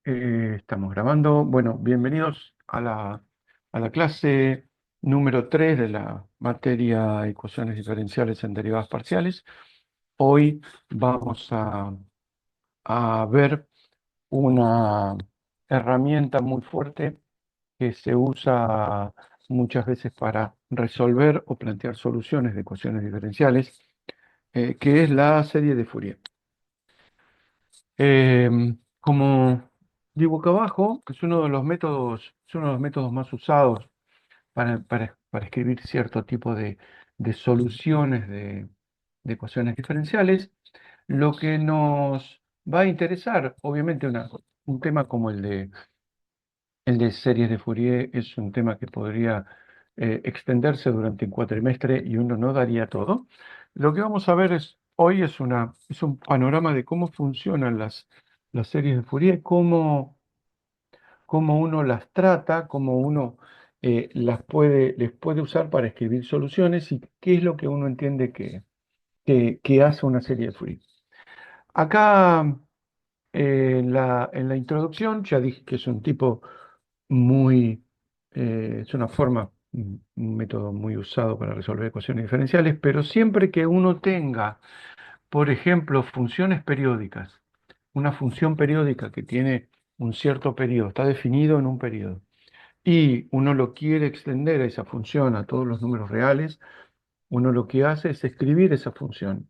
Estamos grabando. Bueno, bienvenidos a la clase número 3 de la materia ecuaciones diferenciales en derivadas parciales. Hoy vamos a ver una herramienta muy fuerte que se usa muchas veces para resolver o plantear soluciones de ecuaciones diferenciales, que es la serie de Fourier. Como digo acá abajo, es uno de los métodos más usados para escribir cierto tipo de soluciones de ecuaciones diferenciales. Lo que nos va a interesar, obviamente, un tema como el de series de Fourier es un tema que podría extenderse durante un cuatrimestre y uno no daría todo. Lo que vamos a ver hoy es un panorama de cómo funcionan las series de Fourier, cómo uno las trata, cómo uno les puede usar para escribir soluciones y qué es lo que uno entiende que hace una serie de Fourier. Acá en la introducción ya dije que es un tipo es una forma, un método muy usado para resolver ecuaciones diferenciales, pero siempre que uno tenga, por ejemplo, funciones periódicas, una función periódica que tiene un cierto periodo, está definido en un periodo, y uno lo quiere extender a esa función a todos los números reales, uno lo que hace es escribir esa función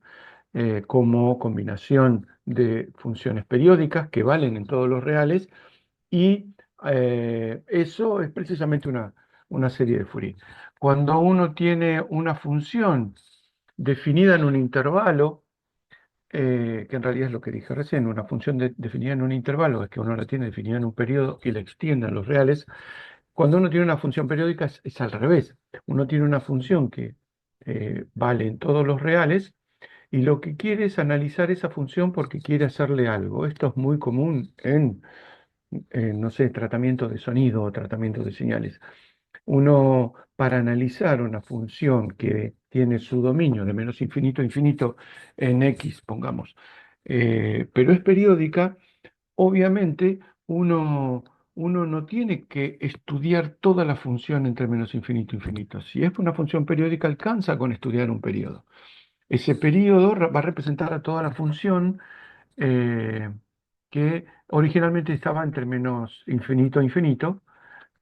como combinación de funciones periódicas que valen en todos los reales y eso es precisamente una serie de Fourier. Cuando uno tiene una función definida en un intervalo, que en realidad es lo que dije recién, una función definida en un intervalo, es que uno la tiene definida en un periodo y la extiende a los reales. Cuando uno tiene una función periódica es al revés. Uno tiene una función que vale en todos los reales y lo que quiere es analizar esa función porque quiere hacerle algo. Esto es muy común no sé, tratamiento de sonido o tratamiento de señales. Uno, para analizar una función que tiene su dominio de menos infinito a infinito en X, pongamos, pero es periódica, obviamente uno no tiene que estudiar toda la función entre menos infinito e infinito. Si es una función periódica, alcanza con estudiar un periodo. Ese periodo va a representar a toda la función eh, que originalmente estaba entre menos infinito a infinito,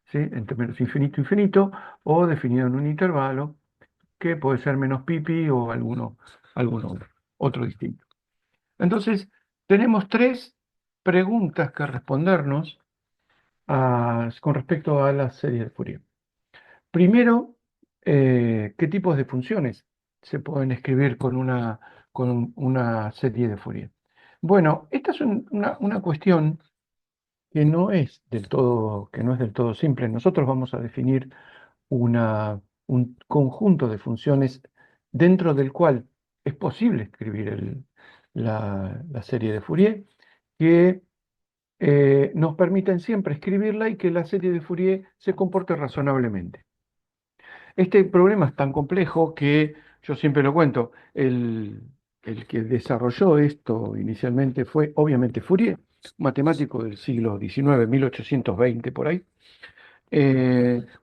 ¿sí? Entre menos infinito a infinito, o definido en un intervalo, que puede ser menos pi pi o alguno otro distinto. Entonces, tenemos tres preguntas que respondernos con respecto a la serie de Fourier. Primero, ¿qué tipos de funciones se pueden escribir con una serie de Fourier? Bueno, esta es una cuestión que no es del todo simple. Nosotros vamos a definir un conjunto de funciones dentro del cual es posible escribir la serie de Fourier, que nos permiten siempre escribirla y que la serie de Fourier se comporte razonablemente. Este problema es tan complejo que yo siempre lo cuento. El que desarrolló esto inicialmente fue obviamente Fourier, un matemático del siglo XIX, 1820 por ahí.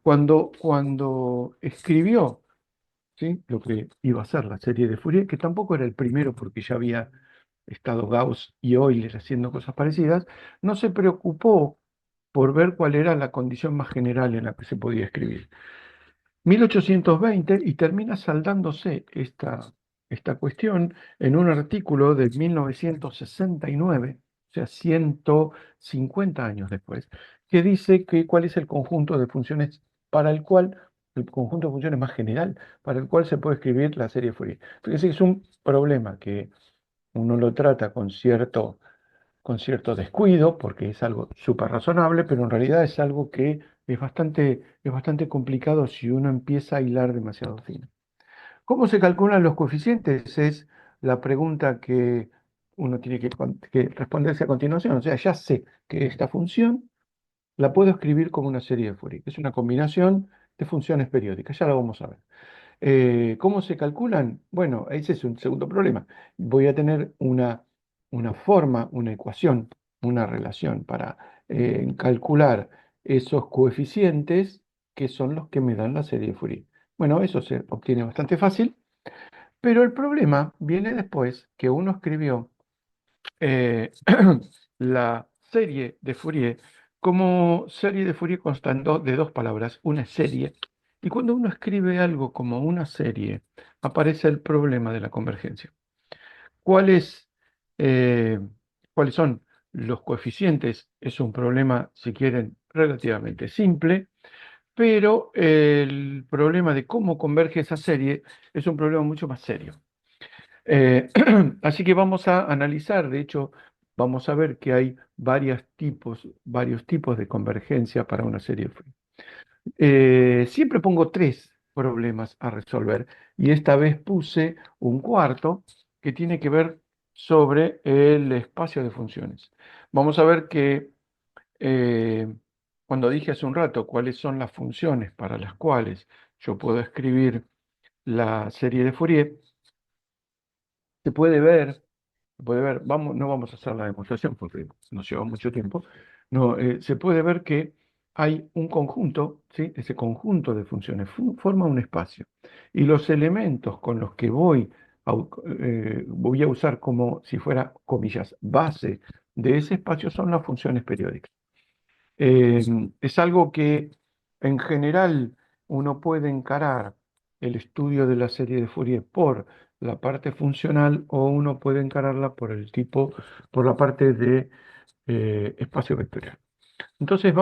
Cuando escribió, ¿sí?, lo que iba a ser la serie de Fourier, que tampoco era el primero porque ya había estado Gauss y Euler haciendo cosas parecidas, no se preocupó por ver cuál era la condición más general en la que se podía escribir. 1820 y termina saldándose esta cuestión en un artículo de 1969, o sea, 150 años después, que dice que cuál es el conjunto de funciones el conjunto de funciones más general, para el cual se puede escribir la serie Fourier. Fíjense que es un problema que uno lo trata con cierto descuido, porque es algo súper razonable, pero en realidad es algo que es bastante complicado si uno empieza a hilar demasiado fino. ¿Cómo se calculan los coeficientes? Es la pregunta que uno tiene que responderse a continuación. O sea, ya sé que esta función la puedo escribir como una serie de Fourier. Es una combinación de funciones periódicas. Ya la vamos a ver. ¿Cómo se calculan? Bueno, ese es un segundo problema. Voy a tener una forma, una ecuación, una relación para en calcular esos coeficientes que son los que me dan la serie de Fourier. Bueno, eso se obtiene bastante fácil, pero el problema viene después que uno escribió eh, la serie de Fourier como serie de Fourier consta de dos palabras, una es serie, y cuando uno escribe algo como una serie, aparece el problema de la convergencia. ¿Cuáles, eh, ¿Cuáles son los coeficientes? Es un problema, si quieren, relativamente simple, pero el problema de cómo converge esa serie es un problema mucho más serio. Eh, Así que vamos a analizar, de hecho, vamos a ver que hay varios tipos de convergencia para una serie de Fourier. Siempre pongo tres problemas a resolver y esta vez puse un cuarto que tiene que ver sobre el espacio de funciones. Vamos a ver que eh, cuando dije hace un rato cuáles son las funciones para las cuales yo puedo escribir la serie de Fourier, se puede ver vamos, no vamos a hacer la demostración porque nos lleva mucho tiempo. No, se puede ver que hay un conjunto, ¿sí? Ese conjunto de funciones forma un espacio. Y los elementos con los que voy a usar como si fuera, comillas, base de ese espacio son las funciones periódicas. Eh, es algo que en general uno puede encarar el estudio de la serie de Fourier por la parte funcional o uno puede encararla por la parte de espacio vectorial. Entonces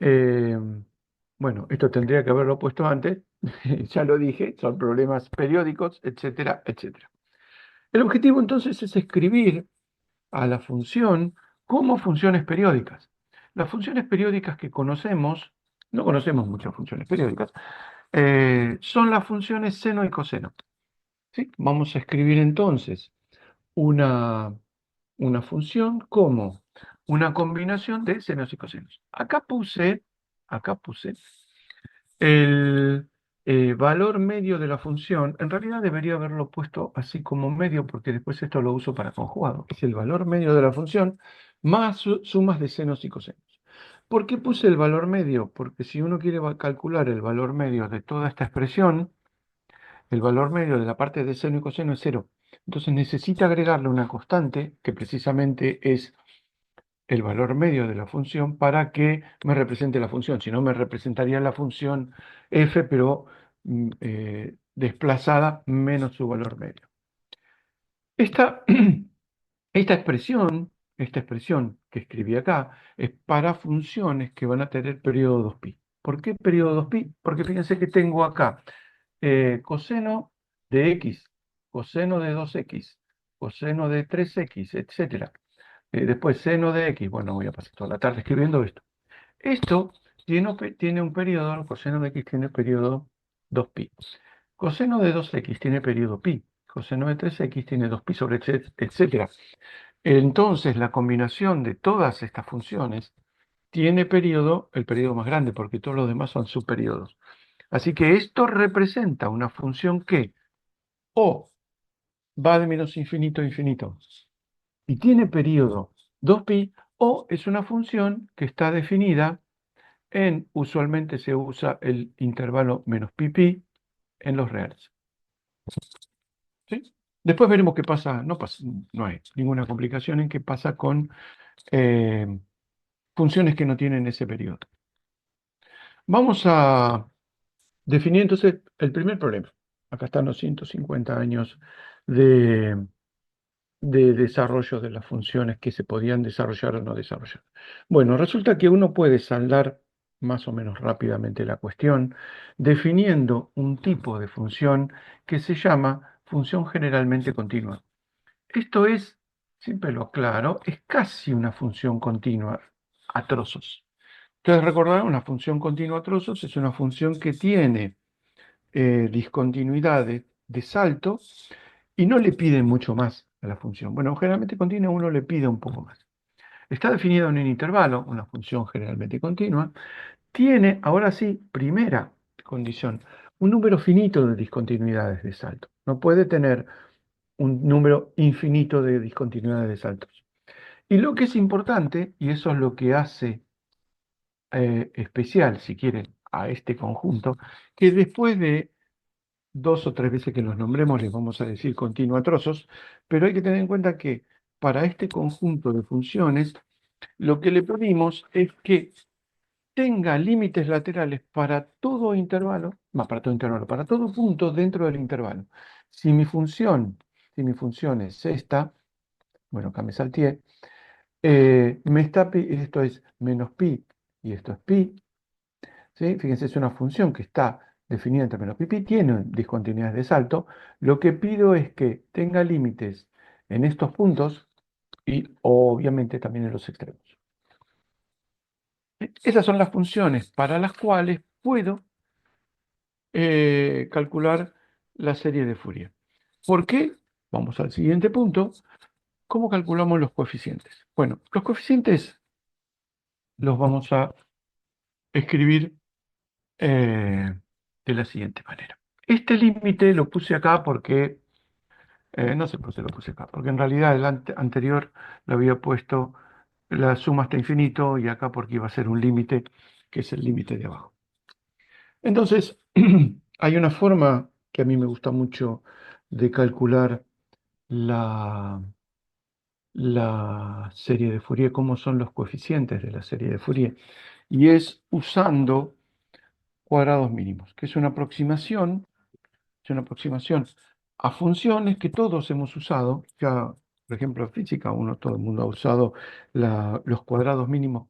eh, bueno, esto tendría que haberlo puesto antes, ya lo dije, son problemas periódicos, etcétera, etcétera. El objetivo entonces es escribir a la función como funciones periódicas. Las funciones periódicas que conocemos, no conocemos muchas funciones periódicas, son las funciones seno y coseno. ¿Sí? Vamos a escribir entonces una, una función como una combinación de senos y cosenos. Acá puse el valor medio de la función. En realidad debería haberlo puesto así como medio porque después esto lo uso para conjugado. Es el valor medio de la función más sumas de senos y cosenos. ¿Por qué puse el valor medio? Porque si uno quiere calcular el valor medio de toda esta expresión, el valor medio de la parte de seno y coseno es cero. Entonces necesita agregarle una constante que precisamente es el valor medio de la función para que me represente la función. Si no, me representaría la función f, pero desplazada menos su valor medio. Esta, esta expresión que escribí acá es para funciones que van a tener periodo 2pi. ¿Por qué periodo 2pi? Porque fíjense que tengo acá coseno de x, coseno de 2x, coseno de 3x, etcétera. Después seno de x, bueno, voy a pasar toda la tarde escribiendo esto. Esto tiene un periodo, el coseno de x tiene periodo 2pi. Coseno de 2x tiene periodo pi. Coseno de 3x tiene 2pi sobre etcétera. Entonces, la combinación de todas estas funciones tiene periodo, el periodo más grande, porque todos los demás son subperiodos. Así que esto representa una función que o va de menos infinito a infinito y tiene periodo 2pi, o es una función que está definida usualmente se usa el intervalo menos pi en los reales. ¿Sí? Después veremos qué pasa, no hay ninguna complicación en qué pasa con eh, funciones que no tienen ese periodo. Vamos a definir entonces el primer problema. Acá están los 150 años de, de desarrollo de las funciones que se podían desarrollar o no desarrollar. Bueno, resulta que uno puede saldar más o menos rápidamente la cuestión definiendo un tipo de función que se llama función generalmente continua. Esto es, siempre lo aclaro, es casi una función continua a trozos. Ustedes recordarán, una función continua a trozos es una función que tiene discontinuidades de salto y no le pide mucho más a la función. Bueno, generalmente continua uno le pide un poco más. Está definido en un intervalo, una función generalmente continua, tiene, ahora sí, primera condición, un número finito de discontinuidades de salto. No puede tener un número infinito de discontinuidades de saltos. Y lo que es importante, y eso es lo que hace especial, si quieren, a este conjunto, que después de dos o tres veces que los nombremos les vamos a decir continua trozos, pero hay que tener en cuenta que para este conjunto de funciones, lo que le pedimos es que tenga límites laterales para todo intervalo, más para todo intervalo, para todo punto dentro del intervalo. Si mi función, si mi función es esta, bueno, acá me salteé, esto es menos pi y esto es pi, ¿sí? Fíjense, es una función que está definida entre menos pi, pi, tiene discontinuidades de salto. Lo que pido es que tenga límites en estos puntos y obviamente también en los extremos. Esas son las funciones para las cuales puedo calcular la serie de Fourier. ¿Por qué? Vamos al siguiente punto. ¿Cómo calculamos los coeficientes? Bueno, los coeficientes los vamos a escribir de la siguiente manera. Este límite lo puse acá porque, no sé por qué lo puse acá, porque en realidad el anterior lo había puesto la suma hasta infinito y acá porque iba a ser un límite que es el límite de abajo. Entonces, hay una forma que a mí me gusta mucho de calcular la, la serie de Fourier, cómo son los coeficientes de la serie de Fourier, y es usando cuadrados mínimos, que es una aproximación a funciones que todos hemos usado, ya, por ejemplo, en física, todo el mundo ha usado los cuadrados mínimos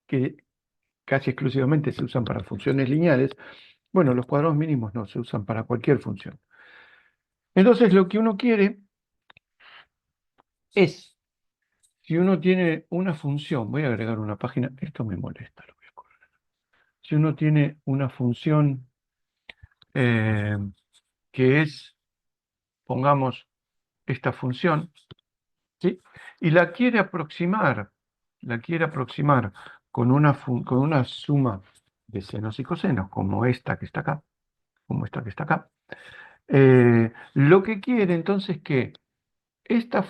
que casi exclusivamente se usan para funciones lineales. Bueno, los cuadrados mínimos no se usan para cualquier función. Entonces, lo que uno quiere es, si uno tiene una función, voy a agregar una página, esto me molesta, lo voy a correr. Si uno tiene una función eh, que es, pongamos, esta función, ¿sí? Y la quiere aproximar con una suma de senos y cosenos, como esta que está acá, como esta que está acá. Lo que quiere entonces que esta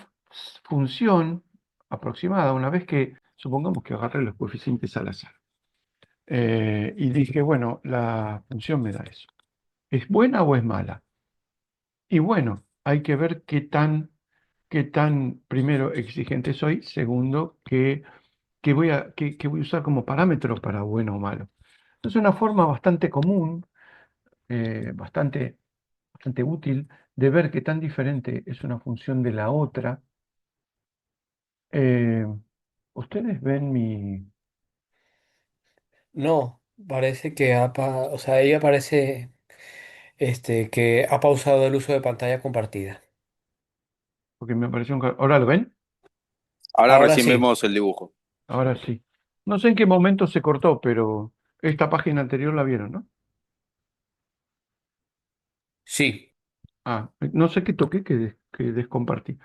función aproximada, una vez que, supongamos que agarré los coeficientes al azar, y dije, bueno, la función me da eso. ¿Es buena o es mala? Y bueno, hay que ver qué tan, primero, exigente soy, segundo, qué voy a usar como parámetro para bueno o malo. Es una forma bastante común, bastante útil de ver qué tan diferente es una función de la otra. Eh, ¿Ustedes ven mi...? No, parece que o sea, ella parece que ha pausado el uso de pantalla compartida. Porque me apareció un... ¿Ahora lo ven? Ahora Ahora recién sí, vemos el dibujo. Ahora sí. No sé en qué momento se cortó, pero esta página anterior la vieron, ¿no? sí. Ah, no sé qué toqué que descompartí.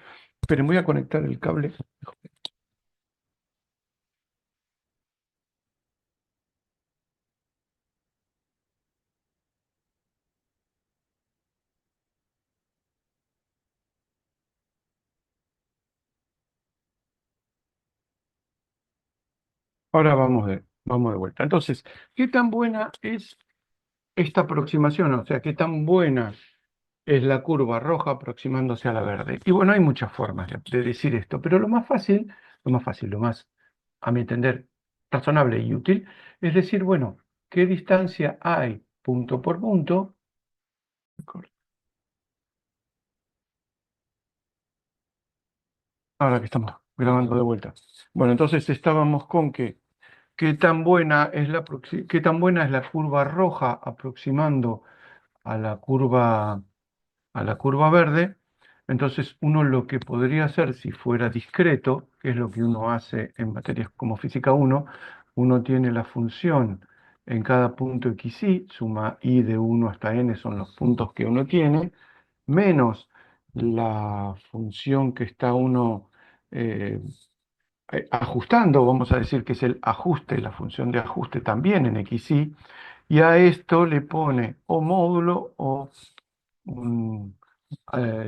Pero voy a conectar el cable. Ahora vamos de vuelta. Entonces, ¿qué tan buena es esta aproximación? O sea, ¿qué tan buena es la curva roja aproximándose a la verde? Y bueno, hay muchas formas de decir esto, pero lo más, a mi entender, razonable y útil, es decir, bueno, ¿qué distancia hay punto por punto? Ahora que estamos grabando de vuelta. Bueno, entonces estábamos con que qué tan buena es la curva roja aproximando a a la curva verde. Entonces uno lo que podría hacer si fuera discreto, que es lo que uno hace en materias como física uno tiene la función en cada punto xy, suma i de 1 hasta n son los puntos que uno tiene, menos la función que está uno eh, ajustando, vamos a decir que es el ajuste, la función de ajuste también en xy, y a esto le pone o módulo o un,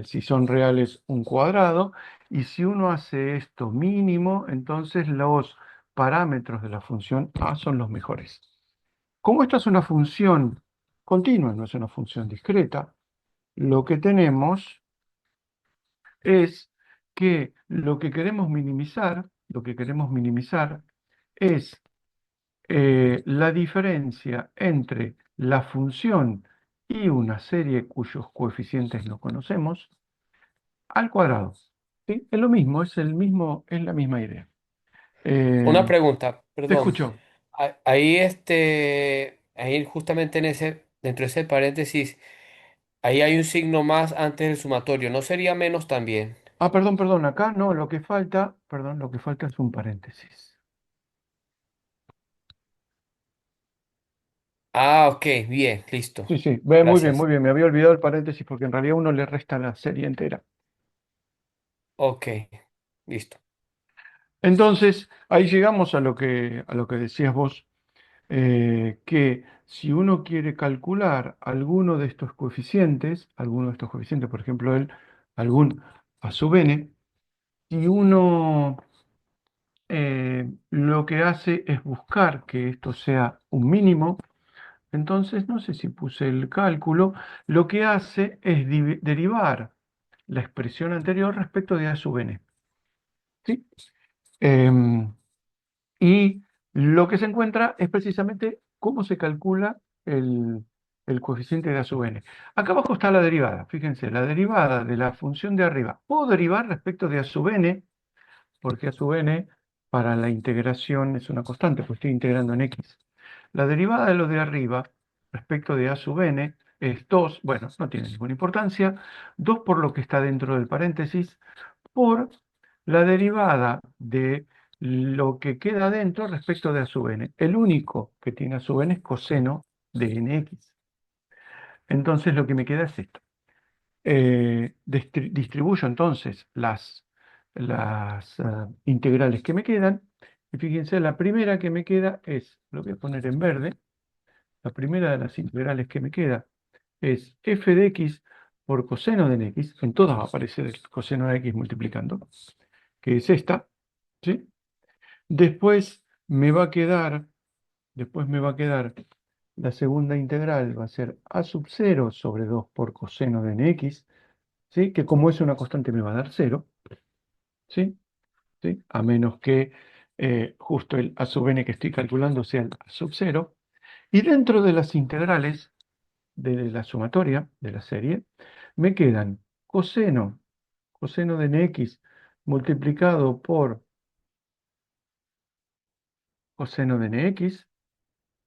si son reales, un cuadrado, y si uno hace esto mínimo, entonces los parámetros de la función a son los mejores. Como esta es una función continua, no es una función discreta, lo que tenemos es que lo que queremos minimizar es la diferencia entre la función y una serie cuyos coeficientes no conocemos al cuadrado. ¿Sí? Es lo mismo, es la misma idea. Una Eh, pregunta, te perdón. escucho. Ahí ahí justamente dentro de ese paréntesis, ahí hay un signo más antes del sumatorio. ¿No sería menos también? Ah, perdón, perdón, acá no, lo que falta es un paréntesis. Ah, ok, bien, listo. Sí, sí, ve, muy Gracias. bien, me había olvidado el paréntesis porque en realidad uno le resta la serie entera. Ok, listo. Entonces, ahí llegamos a lo que decías vos, que si uno quiere calcular alguno de estos coeficientes, por ejemplo, algún a sub n, si uno lo que hace es buscar que esto sea un mínimo, entonces no sé si puse el cálculo, lo que hace es derivar la expresión anterior respecto de a sub n. ¿Sí? Em, Y lo que se encuentra es precisamente cómo se calcula el, el coeficiente de A sub n. Acá abajo está la derivada. Fíjense, la derivada de la función de arriba. Puedo derivar respecto de A sub n, porque A sub n para la integración es una constante, pues estoy integrando en x. La derivada de lo de arriba respecto de A sub n es 2, bueno, no tiene ninguna importancia, 2 por lo que está dentro del paréntesis, por la derivada de lo que queda dentro respecto de A sub n. El único que tiene A sub n es coseno de nx. Entonces lo que me queda es esto. Distribuyo entonces las integrales que me quedan. Y fíjense, la primera que me queda es, lo voy a poner en verde, la primera de las integrales que me queda es f de x por coseno de nx. En todas va a aparecer el coseno de x multiplicando, que es esta. ¿Sí? Después me va a quedar, después me va a quedar la segunda integral, va a ser a sub 0 sobre 2 por coseno de nx, ¿sí? Que como es una constante me va a dar 0, ¿sí? ¿Sí? A menos que justo el a sub n que estoy calculando sea el a sub 0. Y dentro de las integrales de la sumatoria, de la serie, me quedan coseno de nx multiplicado por coseno de nx.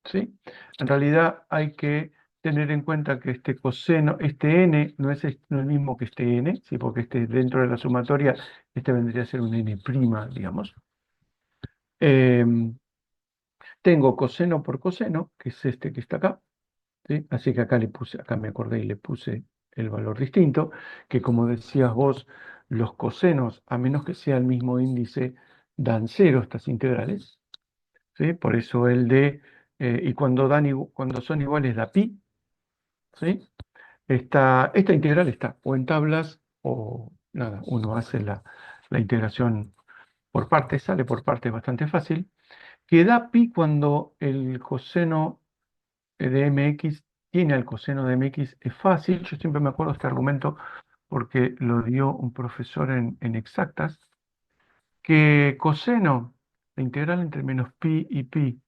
¿Sí? En realidad hay que tener en cuenta que este coseno, este n, no es el mismo que este n, ¿sí? Porque este dentro de la sumatoria, este vendría a ser un n', digamos. Em, Tengo coseno por coseno, que es este que está acá, ¿sí? Así que acá le puse, acá me acordé y le puse el valor distinto, que como decías vos, los cosenos, a menos que sea el mismo índice, dan cero estas integrales, ¿sí? Por eso y cuando son iguales da pi, ¿sí? Esta integral está o en tablas o nada, uno hace la integración por partes, sale por partes bastante fácil, que da pi cuando el coseno de mx tiene al coseno de mx, es fácil. Yo siempre me acuerdo de este argumento porque lo dio un profesor en exactas, que coseno, la integral entre menos pi y pi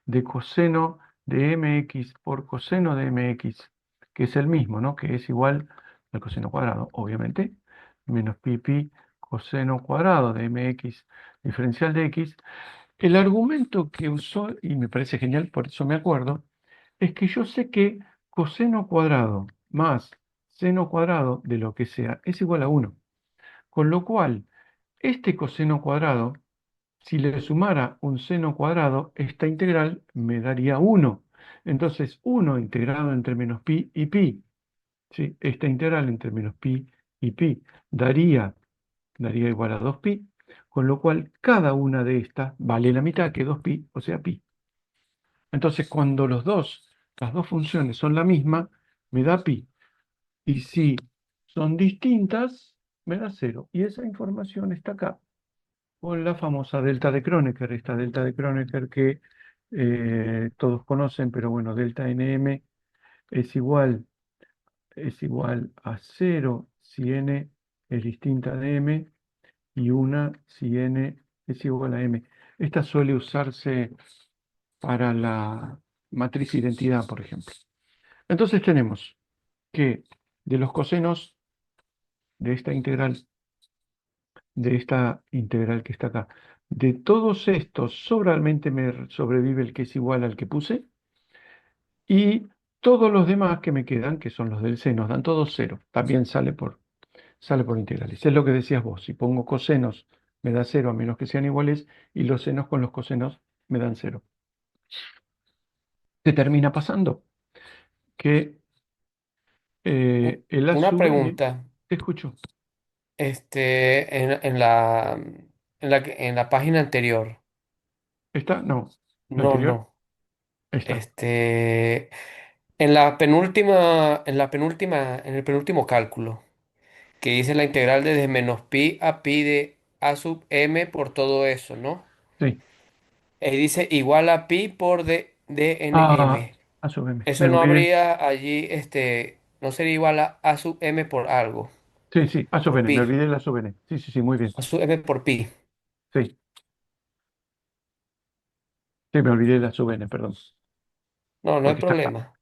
de coseno de mx por coseno de mx, que es el mismo, ¿no? Que es igual al coseno cuadrado, obviamente, menos pi pi coseno cuadrado de mx diferencial de x. El argumento que usó, y me parece genial, por eso me acuerdo, es que yo sé que coseno cuadrado más seno cuadrado de lo que sea es igual a 1. Con lo cual, este coseno cuadrado, si le sumara un seno cuadrado, esta integral me daría 1. Entonces, 1 integrado entre menos pi y pi, ¿sí? Esta integral entre menos pi y pi daría igual a 2pi, con lo cual cada una de estas vale la mitad que 2pi, o sea, pi. Entonces, cuando las dos funciones son la misma, me da pi. Y si son distintas, me da cero. Y esa información está acá, con la famosa delta de Kronecker, esta delta de Kronecker que todos conocen, pero bueno, delta NM es igual, es igual a cero si n es distinta de m y una si n es igual a m. Esta suele usarse para la matriz identidad, por ejemplo. Entonces tenemos que de los cosenos de esta integral que está acá, de todos estos, solamente me sobrevive el que es igual al que puse, y todos los demás que me quedan, que son los del seno, dan todos cero. También sale por integrales. Es lo que decías vos. Si pongo cosenos, me da cero a menos que sean iguales, y los senos con los cosenos me dan cero. ¿Qué termina pasando? Que el A Una sub n, pregunta, te escucho. en la página anterior. ¿Está? No. ¿La No, anterior? no. Está. Este, en el penúltimo cálculo, que dice la integral desde menos pi a pi de a sub m por todo eso, ¿no? Sí. Dice igual a pi por Ah, dnm. A sub m. Eso Me no olvidé. habría allí, no sería igual a sub m por algo, Sí, sí, A sub por n. Me pi, olvidé la sub n. Sí, sí, sí, muy bien. a sub m por pi. Sí, sí, me olvidé la sub n, perdón. No, no hay Porque está acá. problema.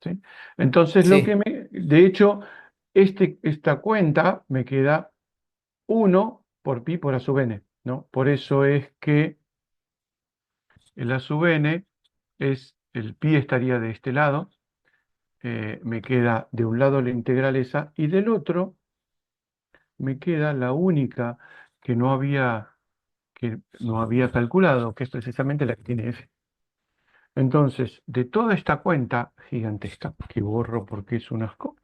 ¿Sí? Entonces, Sí, de hecho, esta cuenta me queda uno por pi por A sub n, ¿no? Por eso es que el A sub n el pi estaría de este lado, me queda de un lado la integral esa, y del otro me queda la única que no había calculado, que es precisamente la que tiene f. Entonces, de toda esta cuenta gigantesca, que borro porque es un asco,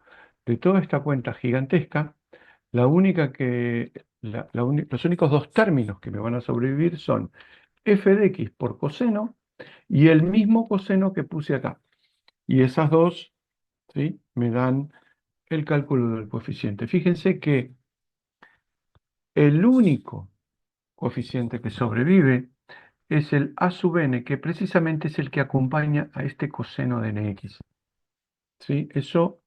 de toda esta cuenta gigantesca, los únicos dos términos que me van a sobrevivir son f de x por coseno y el mismo coseno que puse acá. Y esas dos, ¿sí?, me dan el cálculo del coeficiente. Fíjense que el único coeficiente que sobrevive es el a sub n, que precisamente es el que acompaña a este coseno de nx. ¿Sí? Eso,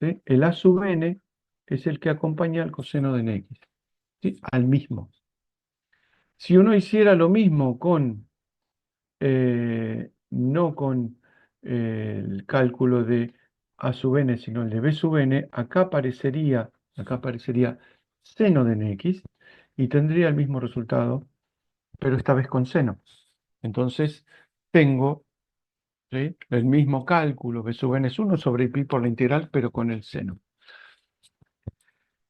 ¿sí? El a sub n es el que acompaña al coseno de nx, ¿sí? Al mismo. Si uno hiciera lo mismo no con el cálculo de a sub n, sino el de b sub n, acá aparecería seno de nx y tendría el mismo resultado, pero esta vez con seno. Entonces, tengo, ¿sí?, el mismo cálculo, b sub n es 1 sobre pi por la integral, pero con el seno.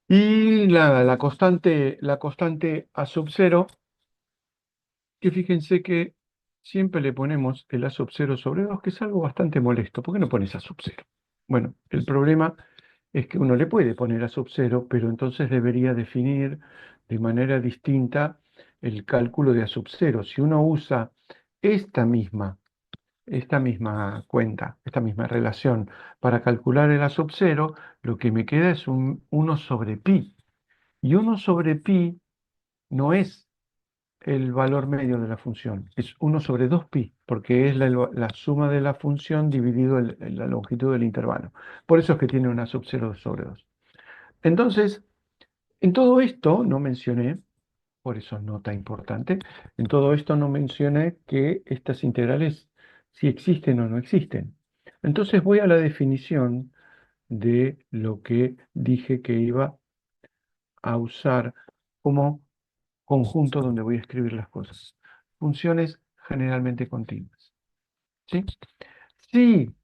Y la constante a sub 0, que fíjense que siempre le ponemos el a sub 0 sobre 2, que es algo bastante molesto. ¿Por qué no pones a sub 0? Bueno, el problema es que uno le puede poner a sub 0, pero entonces debería definir de manera distinta el cálculo de a sub 0. Si uno usa esta misma, esta misma cuenta, esta misma relación para calcular el a sub 0, lo que me queda es un 1 sobre pi. Y 1 sobre pi no es el valor medio de la función, es 1 sobre 2pi, porque es la suma de la función dividido en la longitud del intervalo. Por eso es que tiene una sub 0 sobre 2. Entonces, en todo esto no mencioné, por eso nota importante, en todo esto no mencioné que estas integrales si existen o no existen. Entonces voy a la definición de lo que dije que iba a usar como conjunto donde voy a escribir las cosas. Funciones generalmente continuas. ¿Sí? Si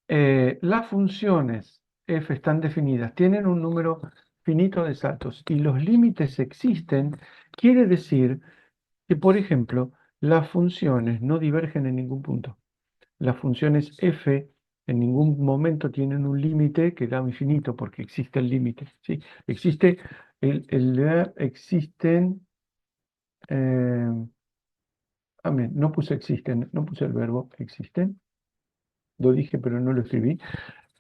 las funciones f están definidas, tienen un número finito de saltos y los límites existen, quiere decir que, por ejemplo, las funciones no divergen en ningún punto. Las funciones f en ningún momento tienen un límite que da infinito porque existe el límite. ¿Sí? Existen, eh, no puse existen, no puse el verbo existen, lo dije pero no lo escribí.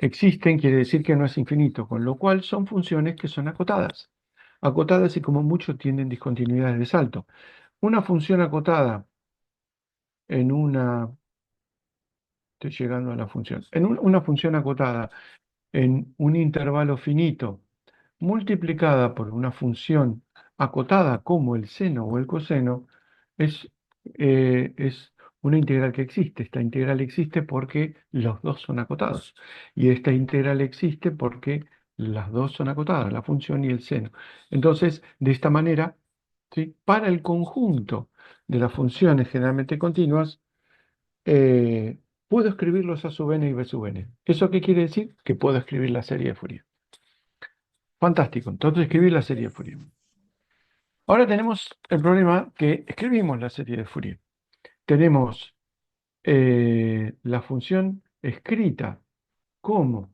existen quiere decir que no es infinito, con lo cual son funciones que son acotadas. Acotadas y como mucho tienen discontinuidades de salto. Una función acotada en una, estoy llegando a la función, una función acotada en un intervalo finito multiplicada por una función acotada como el seno o el coseno es, es una integral que existe. Esta integral existe porque los dos son acotados. Y esta integral existe porque las dos son acotadas, la función y el seno. Entonces, de esta manera, ¿sí? Para el conjunto de las funciones generalmente continuas, eh, puedo escribirlos a sub n y b sub n. ¿Eso qué quiere decir? Que puedo escribir la serie de Fourier. Fantástico, entonces escribir la serie de Fourier. Ahora tenemos el problema que escribimos la serie de Fourier. Tenemos la función escrita como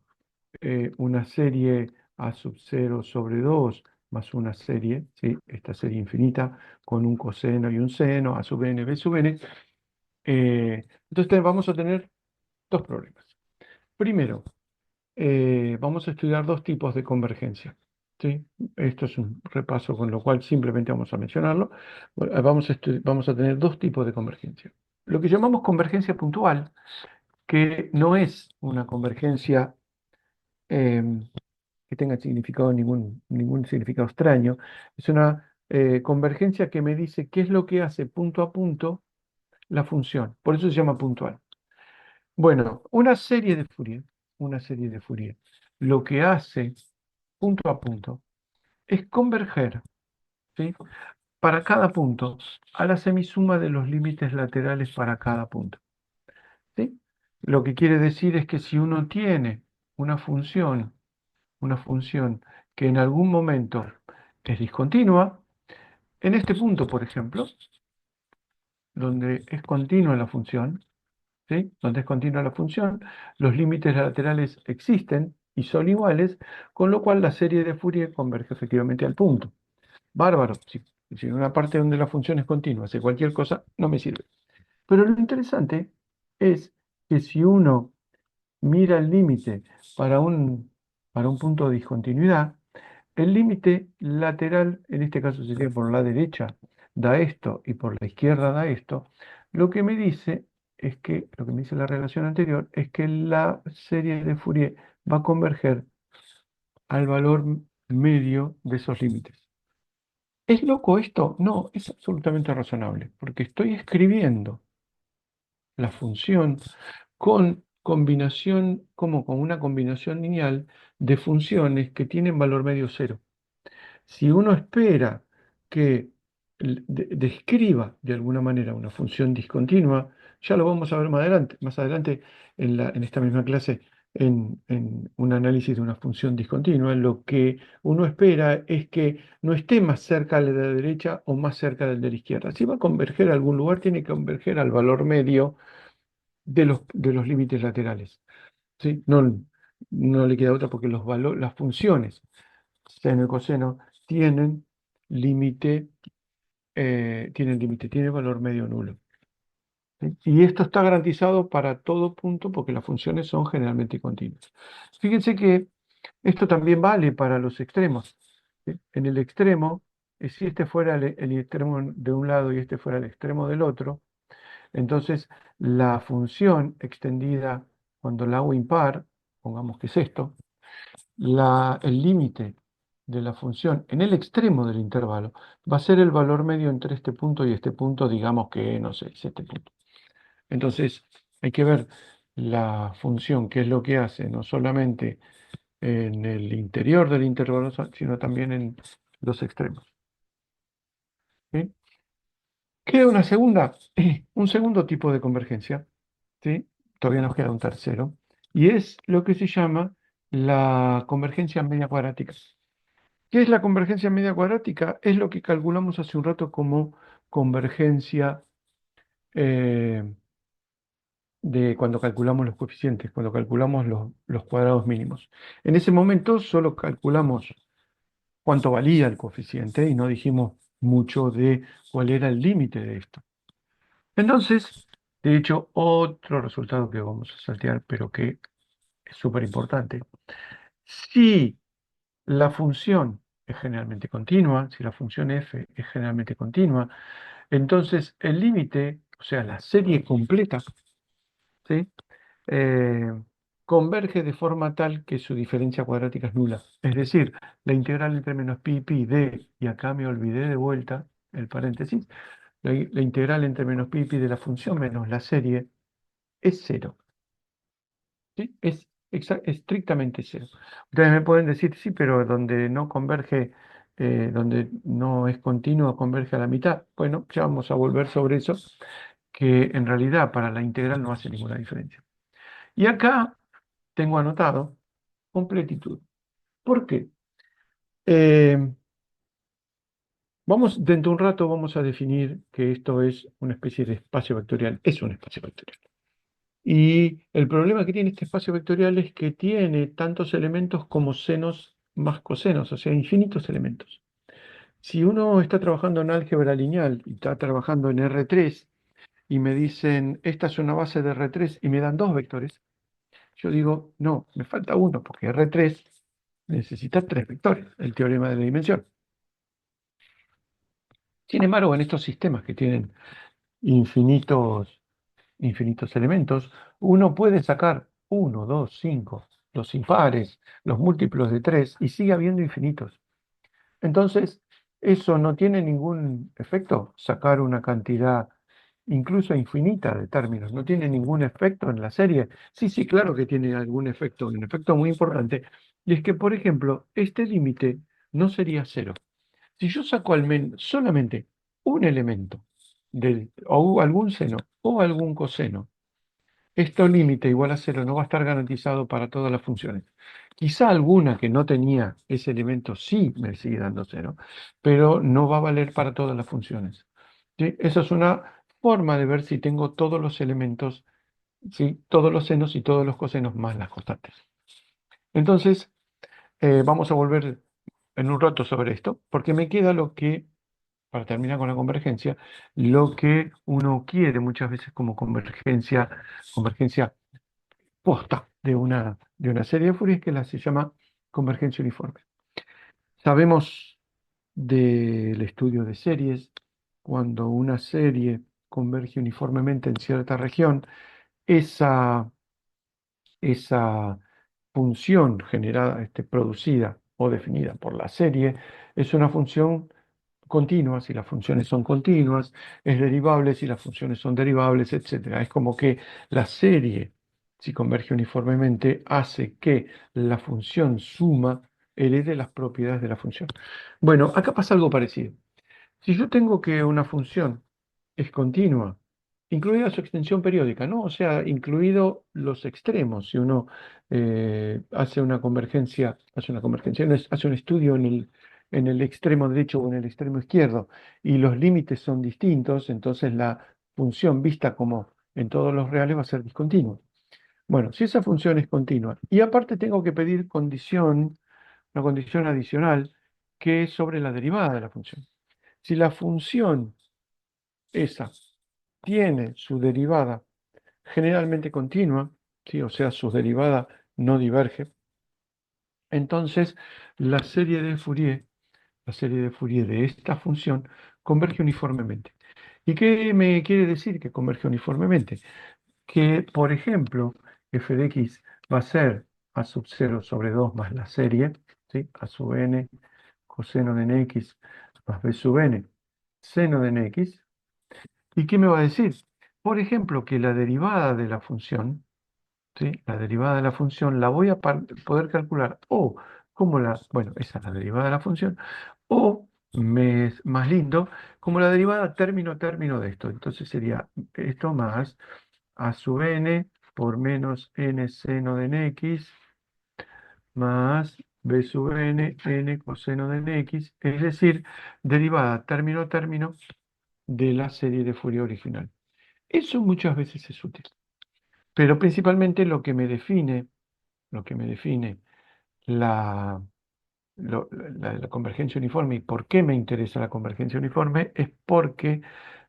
una serie a sub 0 sobre 2 más una serie, ¿sí? Esta serie infinita con un coseno y un seno, a sub n, b sub n. Entonces vamos a tener dos problemas. Primero, vamos a estudiar dos tipos de convergencia. ¿Sí? Esto es un repaso con lo cual simplemente vamos a mencionarlo. Bueno, vamos a tener dos tipos de convergencia. Lo que llamamos convergencia puntual, que no es una convergencia em, que tenga significado ningún significado extraño, es una convergencia que me dice qué es lo que hace punto a punto la función. Por eso se llama puntual. Bueno, una serie de Fourier, lo que hace punto a punto es converger, ¿sí? Para cada punto a la semisuma de los límites laterales para cada punto, ¿sí? Lo que quiere decir es que si uno tiene una función, una función que en algún momento es discontinua, en este punto, por ejemplo, donde es continua la función, ¿sí? Donde es continua la función, los límites laterales existen y son iguales, con lo cual la serie de Fourier converge efectivamente al punto. Bárbaro. Si en una parte donde la función es continua hace cualquier cosa, no me sirve. Pero lo interesante es que si uno mira el límite para un punto de discontinuidad, el límite lateral, en este caso sería por la derecha, da esto y por la izquierda da esto. Lo que me dice es que, lo que me dice la relación anterior, es que la serie de Fourier va a converger al valor medio de esos límites. ¿Es loco esto? No, es absolutamente razonable, porque estoy escribiendo la función con combinación, como con una combinación lineal de funciones que tienen valor medio cero. Si uno espera que describa de alguna manera una función discontinua, ya lo vamos a ver más adelante en esta misma clase, en un análisis de una función discontinua, lo que uno espera es que no esté más cerca de la derecha o más cerca del de la izquierda. Si va a converger a algún lugar, tiene que converger al valor medio de los límites laterales. ¿Sí? No, no le queda otra porque las funciones seno y coseno tienen límite, tienen valor medio nulo. ¿Sí? Y esto está garantizado para todo punto porque las funciones son generalmente continuas. Fíjense que esto también vale para los extremos. ¿Sí? En el extremo, si este fuera el extremo de un lado y este fuera el extremo del otro, entonces la función extendida cuando la hago impar, pongamos que es esto, el límite de la función en el extremo del intervalo va a ser el valor medio entre este punto y este punto, digamos que, no sé, es este punto. Entonces, hay que ver la función, qué es lo que hace, no solamente en el interior del intervalo, sino también en los extremos. ¿Sí? Queda un segundo tipo de convergencia, ¿sí? Todavía nos queda un tercero, y es lo que se llama la convergencia media cuadrática. ¿Qué es la convergencia media cuadrática? Es lo que calculamos hace un rato como convergencia eh, de cuando calculamos los coeficientes, cuando calculamos los cuadrados mínimos. En ese momento solo calculamos cuánto valía el coeficiente y no dijimos mucho de cuál era el límite de esto. Entonces, de hecho, otro resultado que vamos a saltear, pero que es súper importante. Si la función es generalmente continua, si la función f es generalmente continua, entonces el límite, o sea, la serie completa, ¿sí? Eh, converge de forma tal que su diferencia cuadrática es nula. Es decir, la integral entre menos pi y pi de, y acá me olvidé de vuelta el paréntesis, la integral entre menos pi y pi de la función menos la serie es cero. ¿Sí? Es estrictamente cero. Ustedes me pueden decir, sí, pero donde no converge, donde no es continuo, converge a la mitad. Bueno, ya vamos a volver sobre eso, que en realidad para la integral no hace ninguna diferencia. Y acá tengo anotado completitud. ¿Por qué? Eh, dentro de un rato vamos a definir que esto es una especie de espacio vectorial. Es un espacio vectorial. Y el problema que tiene este espacio vectorial es que tiene tantos elementos como senos más cosenos, o sea, infinitos elementos. Si uno está trabajando en álgebra lineal y está trabajando en R3 y me dicen, esta es una base de R3 y me dan dos vectores, yo digo, no, me falta uno porque R3 necesita tres vectores, el teorema de la dimensión. Sin embargo, en estos sistemas que tienen infinitos elementos, uno puede sacar uno, dos, cinco, los impares, los múltiplos de 3 y sigue habiendo infinitos. Entonces, eso no tiene ningún efecto, sacar una cantidad incluso infinita de términos, no tiene ningún efecto en la serie. Sí, sí, claro que tiene algún efecto, un efecto muy importante, y es que, por ejemplo, este límite no sería cero. Si yo saco al menos solamente un elemento o algún seno o algún coseno, esto límite igual a cero no va a estar garantizado para todas las funciones. Quizá alguna que no tenía ese elemento sí me sigue dando cero, pero no va a valer para todas las funciones. ¿Sí? Esa es una forma de ver si tengo todos los elementos, ¿sí? Todos los senos y todos los cosenos más las constantes. Entonces, vamos a volver en un rato sobre esto, porque me queda lo que, para terminar con la convergencia, lo que uno quiere muchas veces como convergencia posta de una serie de Fourier que se llama convergencia uniforme. Sabemos del estudio de series, cuando una serie converge uniformemente en cierta región, esa, esa función generada, producida o definida por la serie, es una función continua si las funciones son continuas, es derivable si las funciones son derivables, etcétera. Es como que la serie, si converge uniformemente, hace que la función suma herede las propiedades de la función. Bueno, acá pasa algo parecido. Si yo tengo que una función es continua, incluida su extensión periódica, ¿no? O sea, incluido los extremos. Si uno hace una convergencia, hace un estudio en el extremo derecho o en el extremo izquierdo y los límites son distintos, entonces la función vista como en todos los reales va a ser discontinua. Bueno, si esa función es continua y aparte tengo que pedir una condición adicional que es sobre la derivada de la función. Si la función esa tiene su derivada generalmente continua, ¿sí? O sea, su derivada no diverge, entonces la serie de Fourier, la serie de Fourier de esta función converge uniformemente. ¿Y qué me quiere decir que converge uniformemente? Que, por ejemplo, f de x va a ser a sub 0 sobre 2 más la serie, ¿sí? A sub n coseno de nx más b sub n seno de nx. ¿Y qué me va a decir? Por ejemplo, que la derivada de la función, ¿sí? La derivada de la función la voy a poder calcular o bueno, esa es la derivada de la función, o me es más lindo, como la derivada término a término de esto. Entonces sería esto más a sub n por menos n seno de nx más b sub n coseno de nx, es decir, derivada término a término de la serie de Fourier original. Eso muchas veces es útil, pero principalmente lo que me define la, la convergencia uniforme y por qué me interesa la convergencia uniforme es porque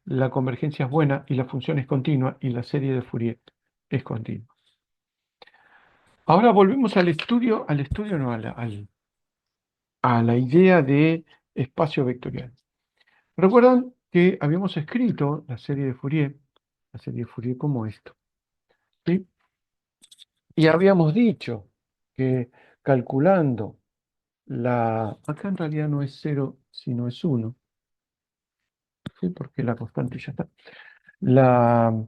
la convergencia es buena y la función es continua y la serie de Fourier es continua. Ahora volvemos al estudio no, a la idea de espacio vectorial. ¿Recuerdan que habíamos escrito la serie de Fourier como esto? ¿Sí? Y habíamos dicho que calculando acá en realidad no es cero, sino es uno, ¿sí? Porque la constante ya está. La,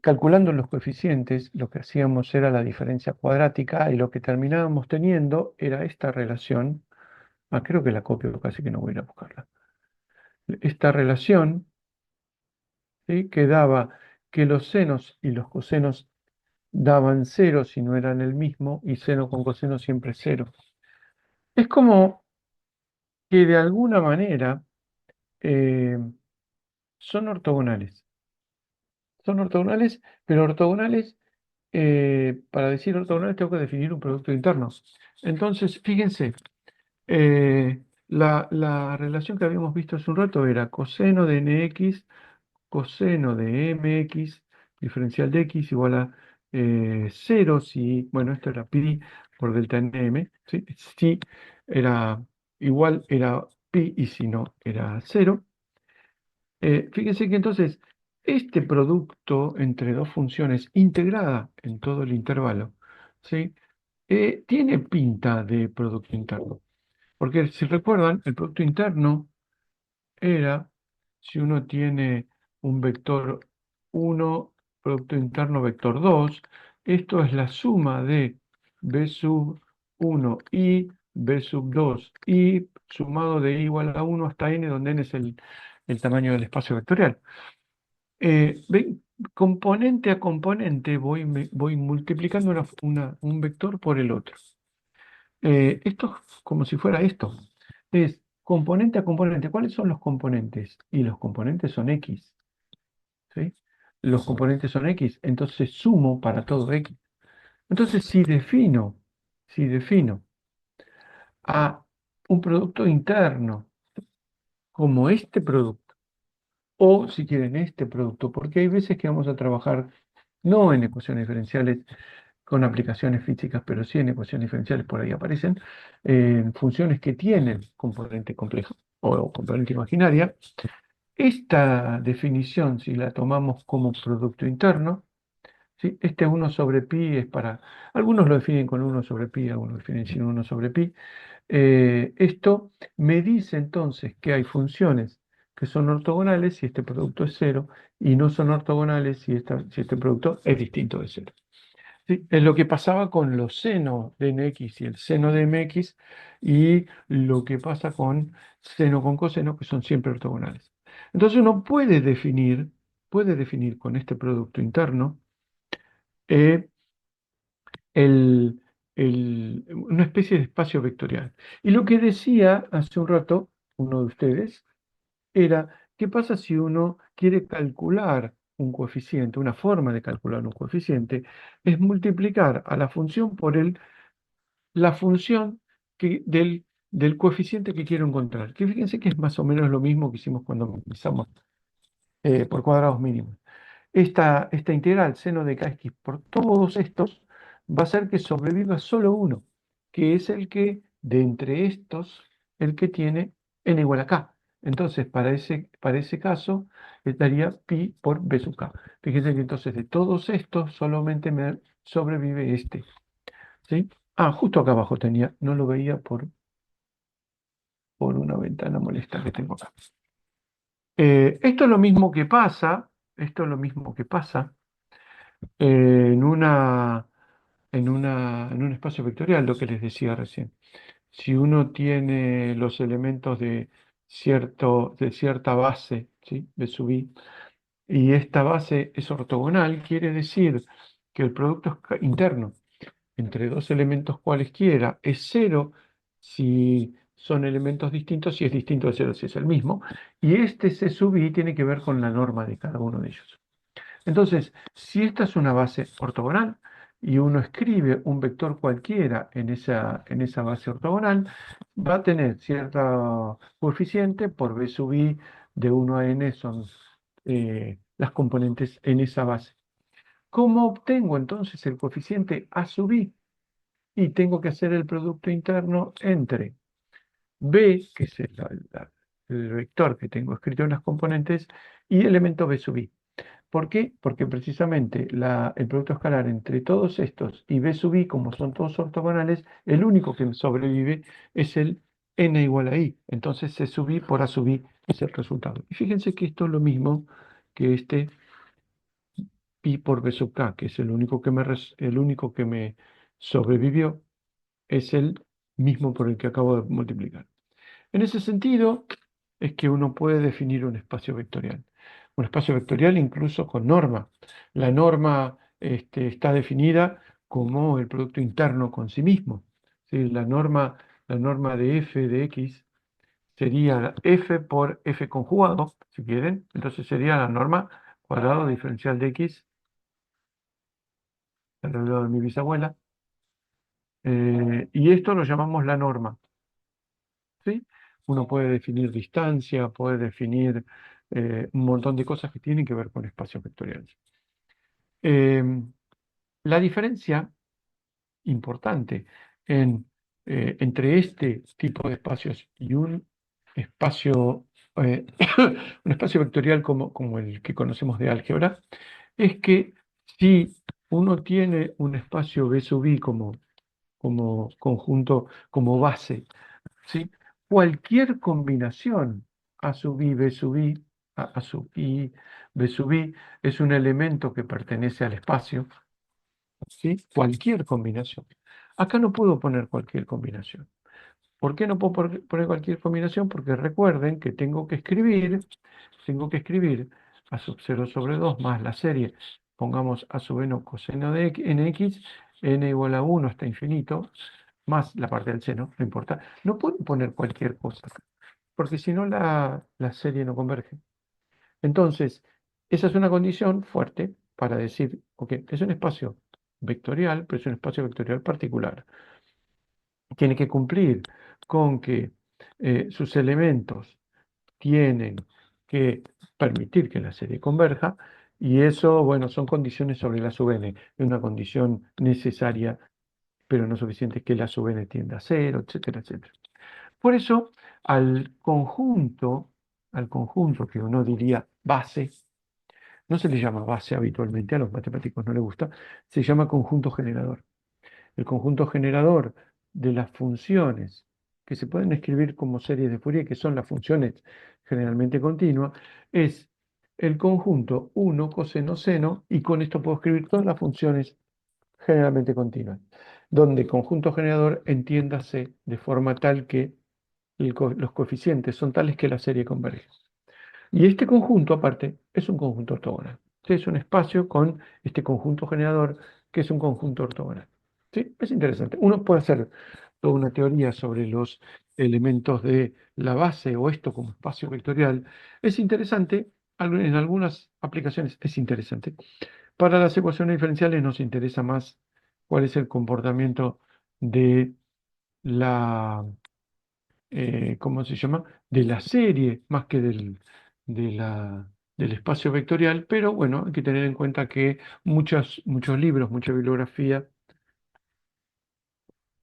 calculando los coeficientes, lo que hacíamos era la diferencia cuadrática y lo que terminábamos teniendo era esta relación. Creo que la copio, casi que no voy a ir a buscarla. Esta relación, ¿sí? Que daba que los senos y los cosenos daban cero si no eran el mismo, y seno con coseno siempre es cero. Es como que de alguna manera eh, son ortogonales. Son ortogonales, pero ortogonales, para decir ortogonales tengo que definir un producto interno. Entonces, fíjense, la relación que habíamos visto hace un rato era coseno de nx, coseno de mx, diferencial de x igual a 0 si, bueno, esto era pi por delta n ¿sí? Si era igual era pi y si no era 0. Fíjense que entonces este producto entre dos funciones integrada en todo el intervalo, ¿sí? Tiene pinta de producto interno. Porque si recuerdan, el producto interno era, si uno tiene un vector uno producto interno vector 2, esto es la suma de b sub 1 y b sub 2 y sumado de i igual a 1 hasta n, donde n es el tamaño del espacio vectorial. Ven, componente a componente voy multiplicando un vector por el otro. Esto es como si fuera esto. Es componente a componente. ¿Cuáles son los componentes? Y los componentes son X, ¿sí? Los componentes son X, entonces sumo para todo X. Entonces, si defino a un producto interno como este producto, o si quieren este producto, porque hay veces que vamos a trabajar no en ecuaciones diferenciales con aplicaciones físicas, pero sí en ecuaciones diferenciales por ahí aparecen, funciones que tienen componente complejo o componente imaginaria. Esta definición, si la tomamos como producto interno, ¿sí? Este 1/pi es para, algunos lo definen con 1/pi, algunos lo definen sin 1/pi. Esto me dice entonces que hay funciones que son ortogonales si este producto es cero, y no son ortogonales si este producto es distinto de cero. Sí, es lo que pasaba con los senos de nx y el seno de mx, y lo que pasa con seno con coseno, que son siempre ortogonales. Entonces uno puede definir con este producto interno eh, una especie de espacio vectorial. Y lo que decía hace un rato uno de ustedes era, ¿qué pasa si uno quiere calcular un coeficiente? Una forma de calcular un coeficiente es multiplicar a la función por la función del coeficiente que quiero encontrar. Que fíjense que es más o menos lo mismo que hicimos cuando empezamos por cuadrados mínimos. Esta integral seno de kx por todos estos va a ser que sobreviva solo uno, que es el que, de entre estos, el que tiene n igual a k. Entonces, para ese caso, daría pi por b sub k. Fíjense que entonces de todos estos solamente me sobrevive este. ¿Sí? Justo acá abajo tenía, no lo veía por una ventana molesta que tengo acá. Esto es lo mismo que pasa en un espacio vectorial, lo que les decía recién. Si uno tiene los elementos de cierta base, ¿sí? De sub i, y esta base es ortogonal, quiere decir que el producto interno entre dos elementos cualesquiera es cero si son elementos distintos, si es distinto de cero si es el mismo, y este C sub i tiene que ver con la norma de cada uno de ellos. Entonces, si esta es una base ortogonal y uno escribe un vector cualquiera en esa base ortogonal, va a tener cierto coeficiente por b sub i de 1 a n son las componentes en esa base. ¿Cómo obtengo entonces el coeficiente a sub i? y tengo que hacer el producto interno entre B, que es el vector que tengo escrito en las componentes, y elemento B sub I. ¿Por qué? Porque precisamente el producto escalar entre todos estos y B sub I, como son todos ortogonales, el único que sobrevive es el n igual a I. Entonces C sub I por A sub I es el resultado. Y fíjense que esto es lo mismo que este pi por B sub k, que es el único que me sobrevivió, es el mismo por el que acabo de multiplicar. En ese sentido, es que uno puede definir un espacio vectorial. Un espacio vectorial incluso con norma. La norma está definida como el producto interno con sí mismo. ¿Sí? La norma de f de x sería f por f conjugado, si quieren. Entonces sería la norma cuadrado diferencial de x, el reloj de mi bisabuela. Y esto lo llamamos la norma. ¿Sí? Uno puede definir distancia, puede definir un montón de cosas que tienen que ver con espacios vectoriales. Eh, la diferencia importante entre este tipo de espacios y un espacio, eh, un espacio vectorial como el que conocemos de álgebra es que si uno tiene un espacio B sub I como conjunto, como base, ¿sí? Cualquier combinación A sub I, B sub I, A sub I, B sub I, es un elemento que pertenece al espacio, ¿sí? Cualquier combinación. Acá no puedo poner cualquier combinación. ¿Por qué no puedo poner cualquier combinación? Porque recuerden que tengo que escribir A sub 0 sobre 2 más la serie, pongamos A sub n coseno de nx, n igual a 1 hasta infinito, más la parte del seno, no importa. No puedo poner cualquier cosa, porque si no la serie no converge. Entonces, esa es una condición fuerte para decir, ok, es un espacio vectorial, pero es un espacio vectorial particular. Tiene que cumplir con que sus elementos tienen que permitir que la serie converja, y eso, bueno, son condiciones sobre la sub n, es una condición necesaria, pero no suficiente, que la sub n tienda a cero, etcétera, etcétera. Por eso, al conjunto, al conjunto que uno diría base, no se le llama base habitualmente, a los matemáticos no les gusta, se llama conjunto generador. El conjunto generador de las funciones que se pueden escribir como series de Fourier, que son las funciones generalmente continuas, es el conjunto 1 coseno seno, y con esto puedo escribir todas las funciones generalmente continuas, donde conjunto generador entiéndase de forma tal que los coeficientes son tales que la serie converge. Y este conjunto, aparte, es un conjunto ortogonal. ¿Sí? Es un espacio con este conjunto generador que es un conjunto ortogonal. ¿Sí? Es interesante. Uno puede hacer toda una teoría sobre los elementos de la base o esto como espacio vectorial. Es interesante, en algunas aplicaciones es interesante. Para las ecuaciones diferenciales nos interesa más cuál es el comportamiento de la ¿cómo se llama? De la serie más que de del espacio vectorial, pero bueno, hay que tener en cuenta que muchos libros, mucha bibliografía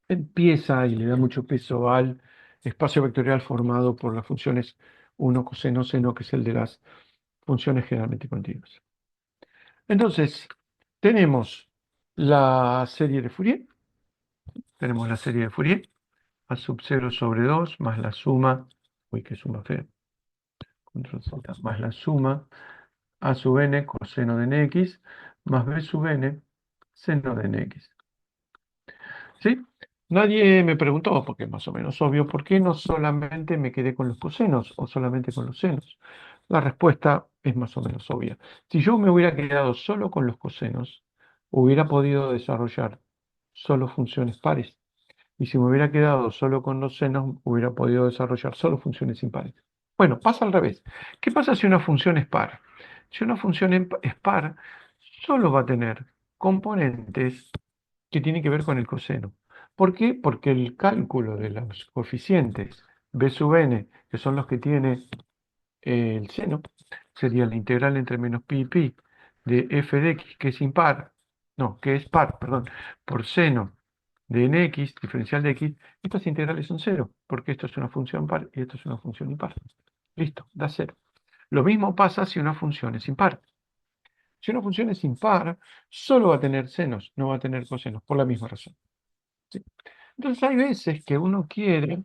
empieza y le da mucho peso al espacio vectorial formado por las funciones 1 coseno seno, que es el de las funciones generalmente continuas. Entonces, tenemos la serie de Fourier, A sub 0 sobre 2 más la suma, uy, qué suma fea, control Z, más la suma A sub n coseno de nx más b sub n seno de nx. ¿Sí? Nadie me preguntó, porque es más o menos obvio, ¿por qué no solamente me quedé con los cosenos o solamente con los senos? La respuesta es más o menos obvia. Si yo me hubiera quedado solo con los cosenos, hubiera podido desarrollar solo funciones pares. Y si me hubiera quedado solo con los senos, hubiera podido desarrollar solo funciones impares. Bueno, pasa al revés. ¿Qué pasa si una función es par? Si una función es par, solo va a tener componentes que tienen que ver con el coseno. ¿Por qué? Porque el cálculo de los coeficientes b sub n, que son los que tiene el seno, sería la integral entre menos pi y pi de f de x, que es impar, no, que es par, perdón, por seno de nx, diferencial de x, estas integrales son cero, porque esto es una función par y esto es una función impar. Listo, da cero. Lo mismo pasa si una función es impar. Si una función es impar, solo va a tener senos, no va a tener cosenos, por la misma razón. ¿Sí? Entonces hay veces que uno quiere,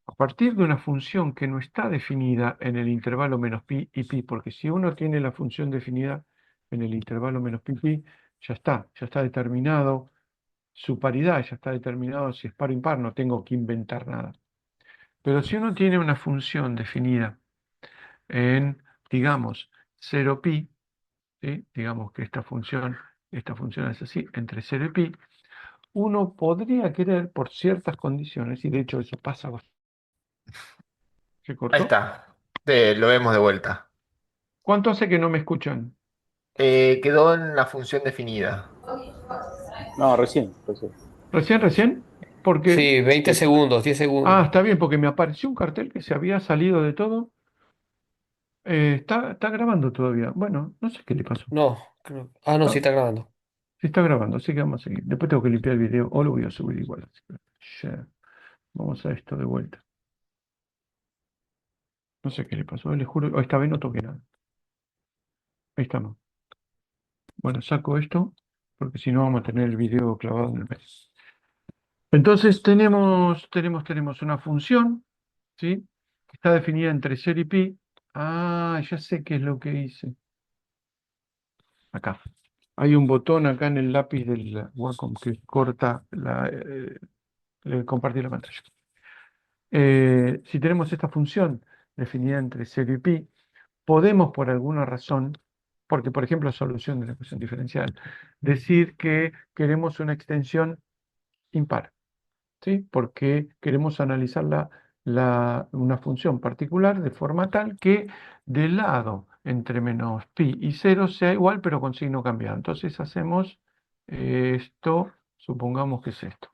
a partir de una función que no está definida en el intervalo menos pi y pi, porque si uno tiene la función definida en el intervalo menos pi, pi, ya está determinado su paridad, ya está determinado si es par o impar, no tengo que inventar nada. Pero si uno tiene una función definida en, digamos, 0pi, ¿sí? Digamos que esta función es así, entre 0 y pi, uno podría querer, por ciertas condiciones, y de hecho eso pasa bastante. ¿Se Ahí cortó? está. Lo vemos de vuelta. ¿Cuánto hace que no me escuchan? Quedó en la función definida. No, recién. ¿Recién? Porque, Sí, 20 segundos, 10 segundos. está bien, porque me apareció un cartel que se había salido de todo. Está grabando todavía. Bueno, no sé qué le pasó. No, creo. Ah, no, sí Ah, está grabando. sí está grabando, así que vamos a seguir. Después tengo que limpiar el video o lo voy a subir igual. Así que, share. Vamos a esto de vuelta. No sé qué le pasó, les juro. Esta vez no toqué nada. Ahí estamos. Bueno, saco esto porque si no vamos a tener el video clavado en el medio. Entonces tenemos una función, ¿sí? Que está definida entre 0 y pi. Ah, ya sé qué es lo que hice. Acá. Hay un botón acá en el lápiz del Wacom que corta compartir la pantalla. Si tenemos esta función definida entre 0 y pi, podemos por alguna razón, porque por ejemplo solución de la ecuación diferencial, decir que queremos una extensión impar, ¿sí? Porque queremos analizar una función particular de forma tal que del lado entre menos pi y 0 sea igual, pero con signo cambiado. Entonces hacemos esto, supongamos que es esto.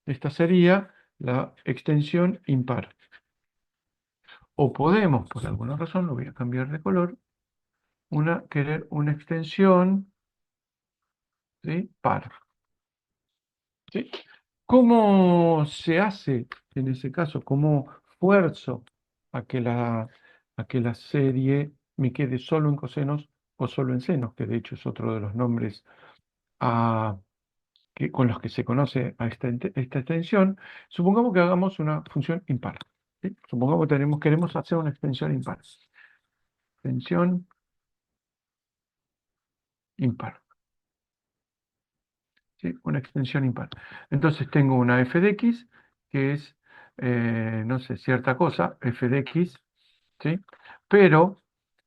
Esta sería la extensión impar. O podemos, por alguna razón, lo voy a cambiar de color, querer una extensión, ¿sí? Par. ¿Sí? ¿Cómo se hace en ese caso? ¿Cómo fuerzo a que la serie me quede solo en cosenos o solo en senos? Que de hecho es otro de los nombres con los que se conoce a esta extensión. Supongamos que hagamos una función impar. ¿Sí? Supongamos que queremos hacer una extensión impar. Extensión impar. ¿Sí? Una extensión impar. Entonces tengo una f de x que es, no sé, cierta cosa, f de x, ¿sí? Pero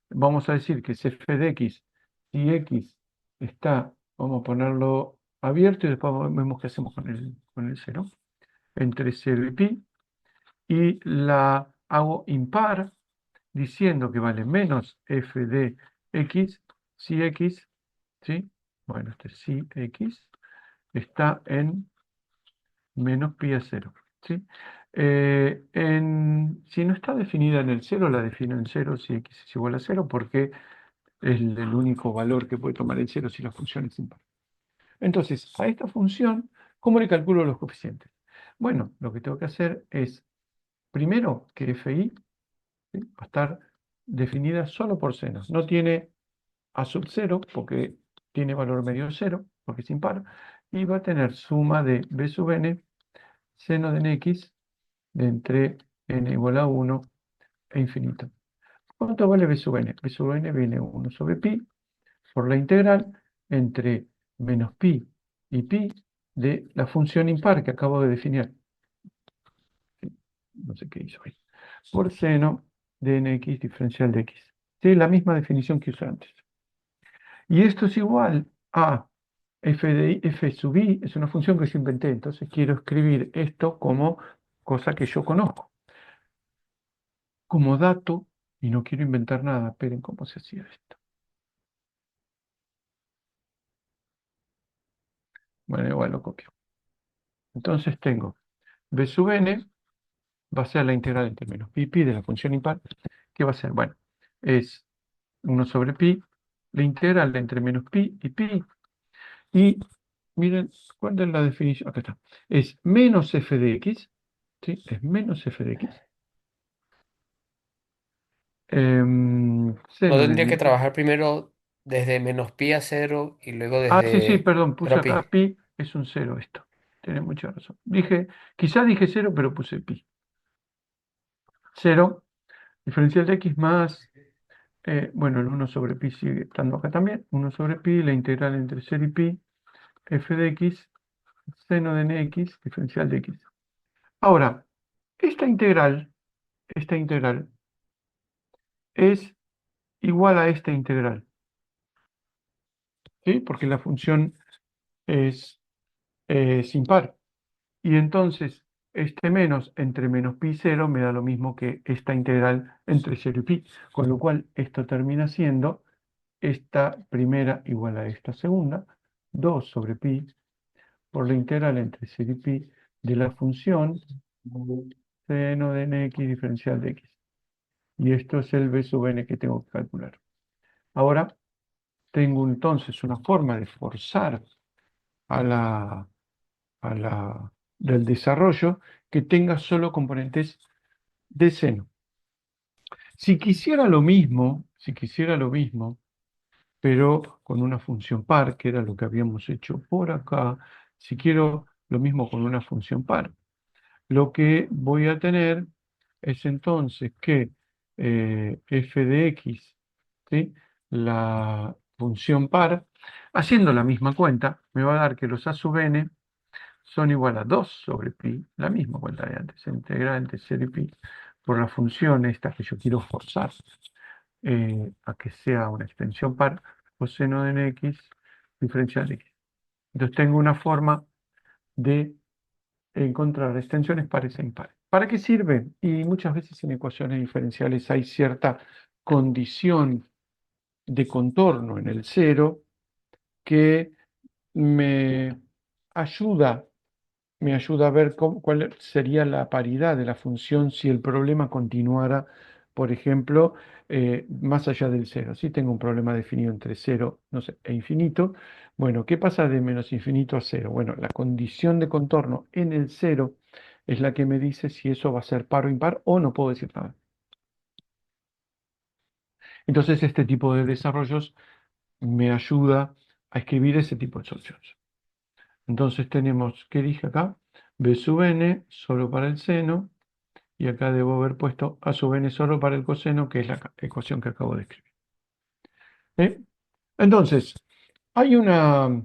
vamos a decir que es f de x si x está, vamos a ponerlo abierto y después vemos qué hacemos con el 0, entre 0 y pi, y la hago impar diciendo que vale menos f de x si x, ¿sí? Bueno, si x está en menos pi a cero, ¿sí? Si no está definida en el cero, la defino en cero si x es igual a cero, porque es el único valor que puede tomar el cero si la función es impar. Entonces, a esta función, ¿cómo le calculo los coeficientes? Bueno, lo que tengo que hacer es, primero, que fi, ¿sí? Va a estar definida solo por senos. No tiene a sub 0, porque tiene valor medio cero, porque es impar, y va a tener suma de b sub n, seno de nx, de entre n igual a 1 e infinito. ¿Cuánto vale b sub n? B sub n viene 1 sobre pi por la integral entre menos pi y pi de la función impar que acabo de definir. No sé qué hizo ahí. Por seno de nx diferencial de x. Sí, la misma definición que usé antes. Y esto es igual a f sub i, es una función que yo inventé, entonces quiero escribir esto como cosa que yo conozco, como dato, y no quiero inventar nada. Esperen, ¿cómo se hacía esto? Bueno, igual lo copio. Entonces tengo b sub n va a ser la integral entre menos pi pi de la función impar. ¿Qué va a ser? Bueno, es 1 sobre pi, la integral entre menos pi y pi. Y miren, ¿cuál es la definición? Acá está. Es menos f de x, ¿sí? Es menos f de x. No Seno de tendría que nx. trabajar primero desde menos pi a cero y luego Ah, sí, sí, desde perdón, cero puse a pi. acá pi, es un cero esto. Tiene mucha razón. Quizá dije cero, pero puse pi. Cero, diferencial de x más, bueno, el 1/pi sigue estando acá también. 1/pi, la integral entre 0 y pi, f de x, seno de nx, diferencial de x. Ahora, esta integral es igual a esta integral, ¿sí? Porque la función es sin par. Y entonces, este menos entre menos pi y 0 me da lo mismo que esta integral entre 0 y pi. Con lo cual, esto termina siendo esta primera igual a esta segunda, 2/pi por la integral entre 0 y pi de la función seno de nx diferencial de x. Y esto es el b sub n que tengo que calcular. Ahora, tengo entonces una forma de forzar a del desarrollo que tenga solo componentes de seno. Si quisiera lo mismo, pero con una función par, que era lo que habíamos hecho por acá, si quiero lo mismo con una función par, lo que voy a tener es entonces que f de x, ¿sí? La función par, haciendo la misma cuenta, me va a dar que los a sub n son igual a 2/pi, la misma cuenta de antes, integral entre 0 y pi, por la función esta que yo quiero forzar a que sea una extensión par, coseno de nx diferencial de x. Entonces tengo una forma de encontrar extensiones pares e impares. ¿Para qué sirve? Y muchas veces en ecuaciones diferenciales hay cierta condición de contorno en el cero que me ayuda, me ayuda a ver cuál sería la paridad de la función si el problema continuara, por ejemplo, más allá del cero. Si tengo un problema definido entre cero, no sé, e infinito, bueno, ¿qué pasa de menos infinito a cero? Bueno, la condición de contorno en el cero es la que me dice si eso va a ser par o impar o no puedo decir nada. Entonces, este tipo de desarrollos me ayuda a escribir ese tipo de soluciones. Entonces tenemos, ¿qué dije acá? B sub n solo para el seno, y acá debo haber puesto a sub n solo para el coseno, que es la ecuación que acabo de escribir. ¿Eh? Entonces, hay una...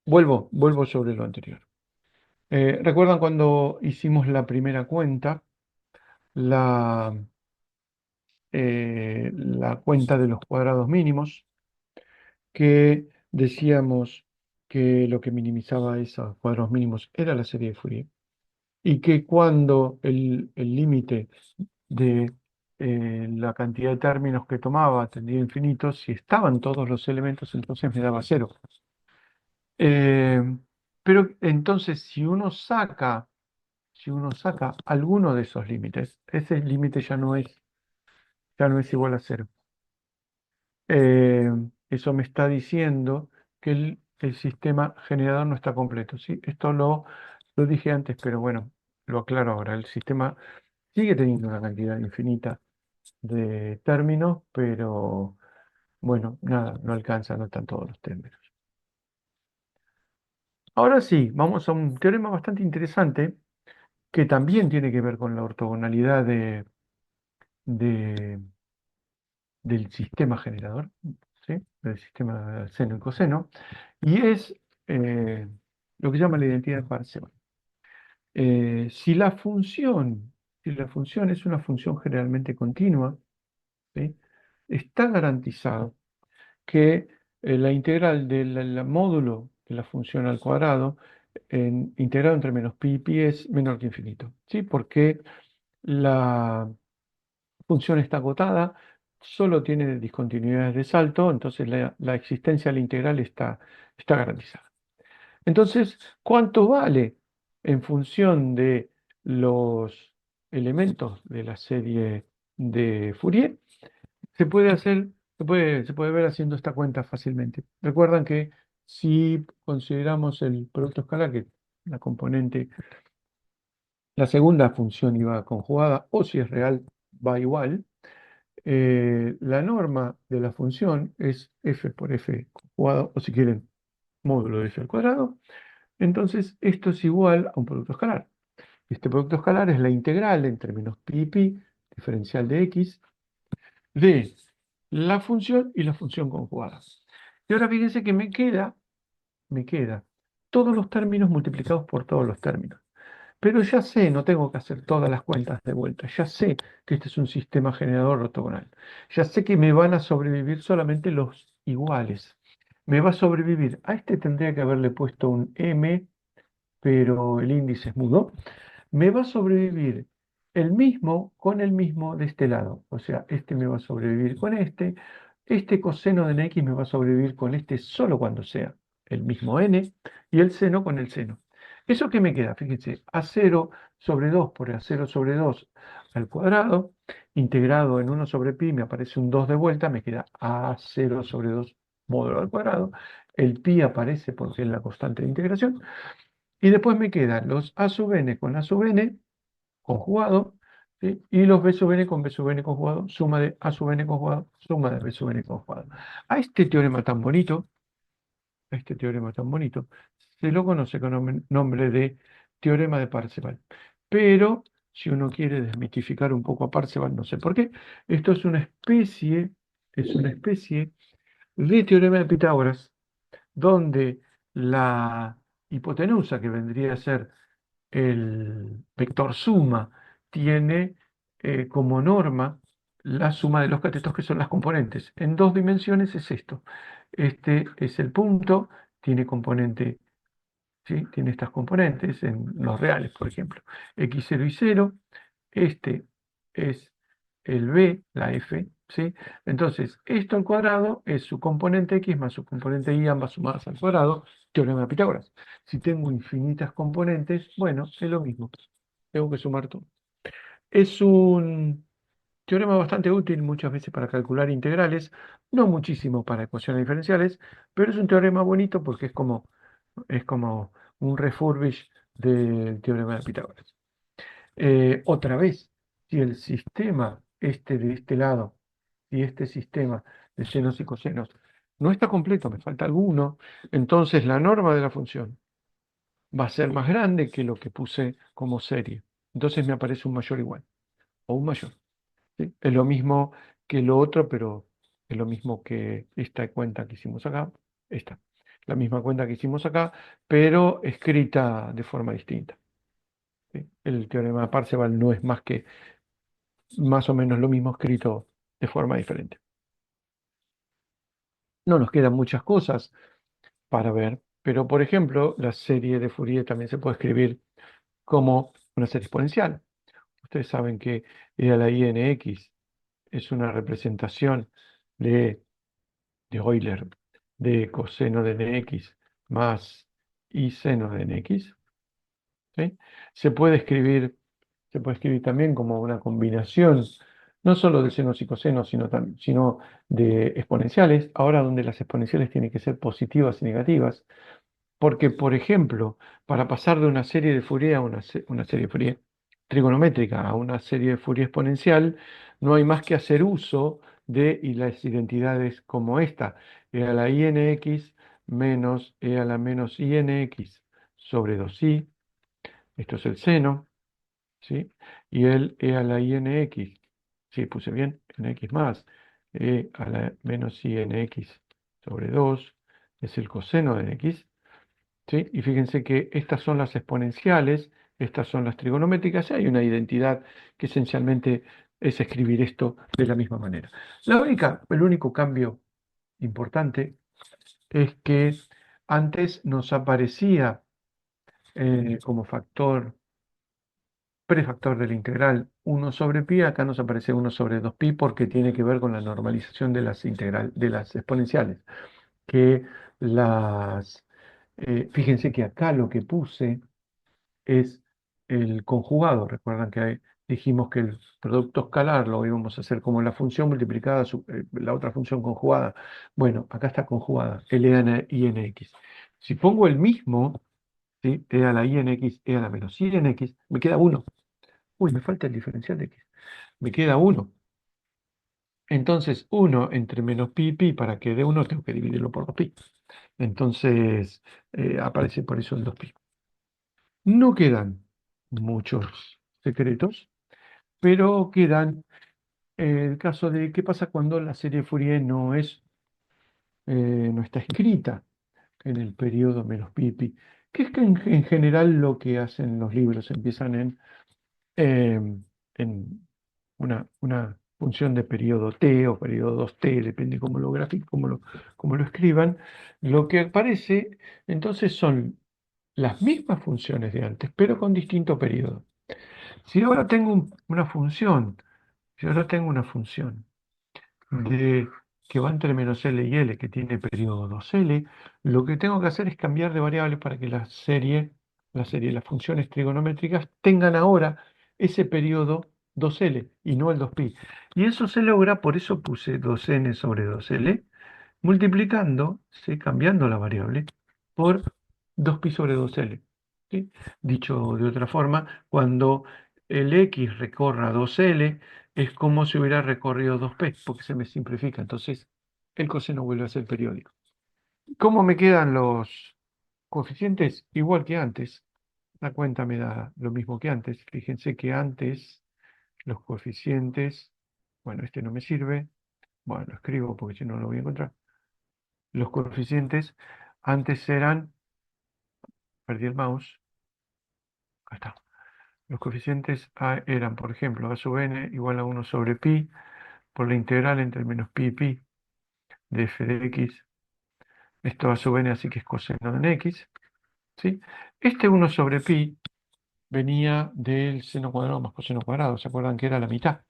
Vuelvo sobre lo anterior. ¿Recuerdan cuando hicimos la primera cuenta? La, la cuenta de los cuadrados mínimos, que decíamos que lo que minimizaba esos cuadrados mínimos era la serie de Fourier, y que cuando el límite de la cantidad de términos que tomaba tendía a infinito, si estaban todos los elementos, entonces me daba cero. Eh, pero entonces, si uno saca alguno de esos límites, ese límite ya no es igual a cero. Eh, Eso me está diciendo que el sistema generador no está completo, ¿sí? Esto lo dije antes, pero bueno, lo aclaro ahora. El sistema sigue teniendo una cantidad infinita de términos, pero bueno, nada, no alcanza, no están todos los términos. Ahora sí, vamos a un teorema bastante interesante que también tiene que ver con la ortogonalidad de- del sistema generador, ¿sí? Del sistema seno y coseno, y es lo que llama la identidad de Parseval. Si la función es una función generalmente continua, ¿sí? Está garantizado que la integral del módulo de la función al cuadrado, integrado entre menos pi y pi, es menor que infinito, ¿sí? Porque la función está acotada, solo tiene discontinuidades de salto, entonces la existencia de la integral está garantizada. Entonces, ¿cuánto vale en función de los elementos de la serie de Fourier? Se puede ver haciendo esta cuenta fácilmente. Recuerdan que Si consideramos el producto escalar, que la componente, la segunda función iba conjugada, o si es real, va igual, la norma de la función es f por f conjugado, o si quieren, módulo de f al cuadrado. Entonces, esto es igual a un producto escalar. Este producto escalar es la integral entre menos pi y pi, diferencial de x, de la función y la función conjugada. Y ahora fíjense que me queda todos los términos multiplicados por todos los términos. Pero ya sé, no tengo que hacer todas las cuentas de vuelta. Ya sé que este es un sistema generador ortogonal. Ya sé que me van a sobrevivir solamente los iguales. Me va a sobrevivir. A este tendría que haberle puesto un m, pero el índice es mudo. Me va a sobrevivir el mismo con el mismo de este lado. O sea, este me va a sobrevivir con este. Este coseno de nx me va a sobrevivir con este solo cuando sea el mismo n. Y el seno con el seno. ¿Eso qué me queda? Fíjense, a0 sobre 2 por a0 sobre 2 al cuadrado, integrado en 1 sobre pi, me aparece un 2 de vuelta, me queda a0 sobre 2 módulo al cuadrado. El pi aparece porque es la constante de integración. Y después me quedan los a sub n con a sub n conjugado, ¿sí? Y los b sub n con b sub n conjugado, suma de a sub n conjugado, suma de b sub n conjugado. A este teorema tan bonito, se lo conoce con nombre de teorema de Parseval. Pero si uno quiere desmitificar un poco a Parseval, no sé por qué, esto es una especie de teorema de Pitágoras, donde la hipotenusa, que vendría a ser el vector suma, tiene como norma la suma de los catetos, que son las componentes. En dos dimensiones es esto. Este es el punto, tiene componente, ¿sí? Tiene estas componentes en los reales, por ejemplo, x0 y 0. Este es el b, la f, ¿sí? Entonces, esto al cuadrado es su componente x más su componente y, ambas sumadas al cuadrado, teorema de Pitágoras. Si tengo infinitas componentes, bueno, es lo mismo. Tengo que sumar todo. Es un teorema bastante útil muchas veces para calcular integrales, no muchísimo para ecuaciones diferenciales, pero es un teorema bonito porque es como un refurbish del teorema de Pitágoras. Otra vez, si el sistema de este lado, si este sistema de senos y cosenos no está completo, me falta alguno, entonces la norma de la función va a ser más grande que lo que puse como serie. Entonces me aparece un mayor igual, o un mayor, ¿sí? Es lo mismo que lo otro, pero es lo mismo que esta cuenta que hicimos acá, esta. La misma cuenta que hicimos acá, pero escrita de forma distinta, ¿sí? El teorema de Parseval no es más que más o menos lo mismo escrito de forma diferente. No nos quedan muchas cosas para ver, pero por ejemplo, la serie de Fourier también se puede escribir como una serie exponencial. Ustedes saben que e a la i n x es una representación de Euler de coseno de nx más i seno de nx, ¿sí? Se puede escribir, se puede escribir también como una combinación, no solo de senos y cosenos, sino de exponenciales, ahora donde las exponenciales tienen que ser positivas y negativas, porque, por ejemplo, para pasar de una serie de Fourier a una serie de Fourier trigonométrica a una serie de Fourier exponencial, no hay más que hacer uso de y las identidades como esta, e a la INX menos e a la menos INX sobre 2i, esto es el seno, ¿sí? Y el e a la INX, sí, puse bien, nx más, e a la menos INX sobre 2 es el coseno de nx. ¿Sí? Y fíjense que estas son las exponenciales, estas son las trigonométricas, y hay una identidad que esencialmente es escribir esto de la misma manera. El único cambio importante es que antes nos aparecía como prefactor de la integral 1 sobre pi, acá nos aparece 1 sobre 2pi porque tiene que ver con la normalización de las exponenciales, que fíjense que acá lo que puse es el conjugado. Recuerdan que dijimos que el producto escalar lo íbamos a hacer como la función multiplicada, la otra función conjugada. Bueno, acá está conjugada, ln i en x. Si pongo el mismo, ¿sí? E a la i en x, e a la menos i en x, me queda 1. Uy, me falta el diferencial de x. Me queda 1. Entonces, 1 entre menos pi y pi, para que dé 1, tengo que dividirlo por 2pi. Entonces, aparece por eso el 2pi. No quedan muchos secretos, pero quedan el caso de qué pasa cuando la serie Fourier no está escrita en el periodo menos pi y pi, que es que en general lo que hacen los libros empiezan eh, en una función de periodo t o periodo 2t, depende cómo lo grafiquen, cómo lo escriban. Lo que aparece entonces son las mismas funciones de antes, pero con distinto periodo. Si ahora tengo una función, si ahora tengo una función de, que va entre menos L y L, que tiene periodo 2L, lo que tengo que hacer es cambiar de variable para que las funciones trigonométricas tengan ahora ese periodo 2L y no el 2pi. Y eso se logra, por eso puse 2n sobre 2L, multiplicando, ¿sí? Cambiando la variable, por 2pi sobre 2L. ¿Sí? Dicho de otra forma, cuando el x recorra 2L, es como si hubiera recorrido 2p, porque se me simplifica. Entonces, el coseno vuelve a ser periódico. ¿Cómo me quedan los coeficientes? Igual que antes. La cuenta me da lo mismo que antes. Fíjense que antes los coeficientes, bueno, este no me sirve. Bueno, lo escribo porque si no lo voy a encontrar. Los coeficientes antes eran, perdí el mouse, acá está. Los coeficientes eran, por ejemplo, a sub n igual a 1 sobre pi por la integral entre menos pi y pi de f de x. Esto a sub n así que es coseno de n x. ¿Sí? Este 1 sobre pi venía del seno cuadrado más coseno cuadrado. ¿Se acuerdan que era la mitad?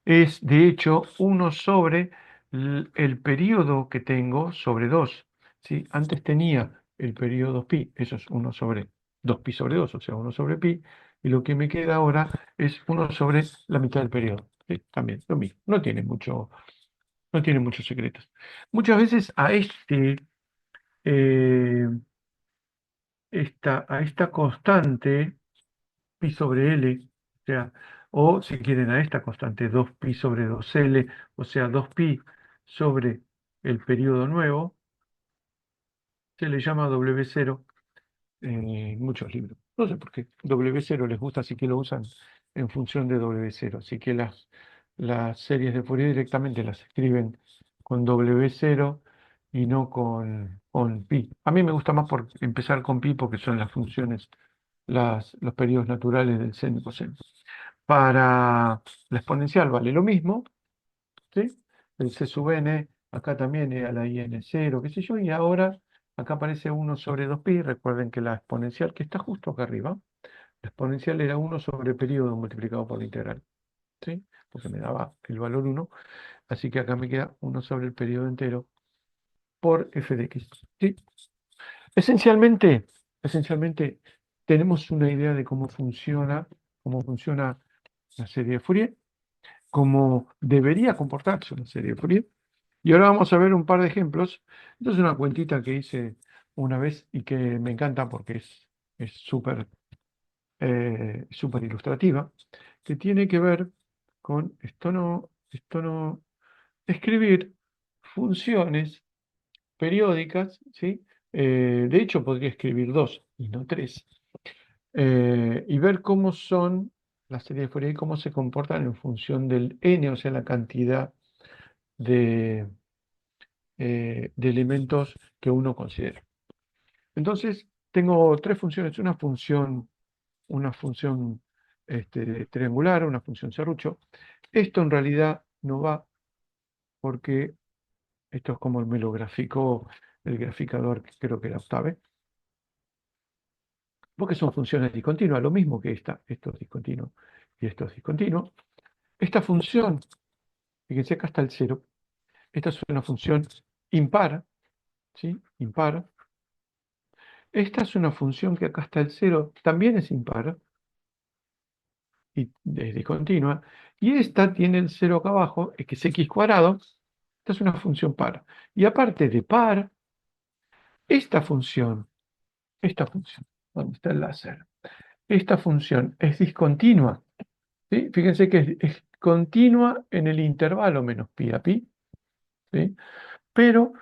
Es de hecho 1 sobre el periodo que tengo sobre 2. ¿Sí? Antes tenía el periodo pi, eso es 1 sobre 2pi sobre 2, o sea, 1 sobre pi, y lo que me queda ahora es 1 sobre la mitad del periodo. ¿Sí? También lo mismo, no tiene muchos secretos. Muchas veces eh, a esta constante pi sobre L, o sea, o si quieren a esta constante 2pi sobre 2L, o sea, 2pi sobre el periodo nuevo, se le llama W0 en muchos libros. No sé por qué. W0 les gusta, así que lo usan en función de W0. Así que las series de Fourier directamente las escriben con W0 y no con pi. A mí me gusta más por empezar con pi porque son las funciones, los periodos naturales del seno y coseno. Para la exponencial vale lo mismo, ¿sí? El C sub n, acá también era la I n 0, qué sé yo, y ahora acá aparece 1 sobre 2pi. Recuerden que la exponencial que está justo acá arriba, la exponencial era 1 sobre periodo multiplicado por la integral, ¿sí? Porque me daba el valor 1, así que acá me queda 1 sobre el periodo entero por f de x, ¿sí? Esencialmente tenemos una idea de cómo funciona la serie de Fourier, cómo debería comportarse una serie de Fourier. Y ahora vamos a ver un par de ejemplos. Esto es una cuentita que hice una vez y que me encanta porque es súper ilustrativa, que tiene que ver con esto no, escribir funciones periódicas, ¿sí? De hecho, podría escribir dos y no tres, y ver cómo son las series de Fourier y cómo se comportan en función del n, o sea, la cantidad de de elementos que uno considera. Entonces, tengo tres funciones, una función triangular, una función serrucho. Esto en realidad no va porque esto es como me lo graficó el graficador, que creo que era Octave, porque son funciones discontinuas, lo mismo que esta, esto es discontinuo y esto es discontinuo. Esta función, fíjense acá está el cero, esta es una función impar, ¿sí? Impar. Esta es una función que acá está el cero, también es impar, y es discontinua, y esta tiene el cero acá abajo, que es x cuadrado. Esta es una función par. Y aparte de par, esta función, ¿dónde está el láser? Esta función es discontinua, ¿sí? Fíjense que es continua en el intervalo menos pi a pi, ¿sí? Pero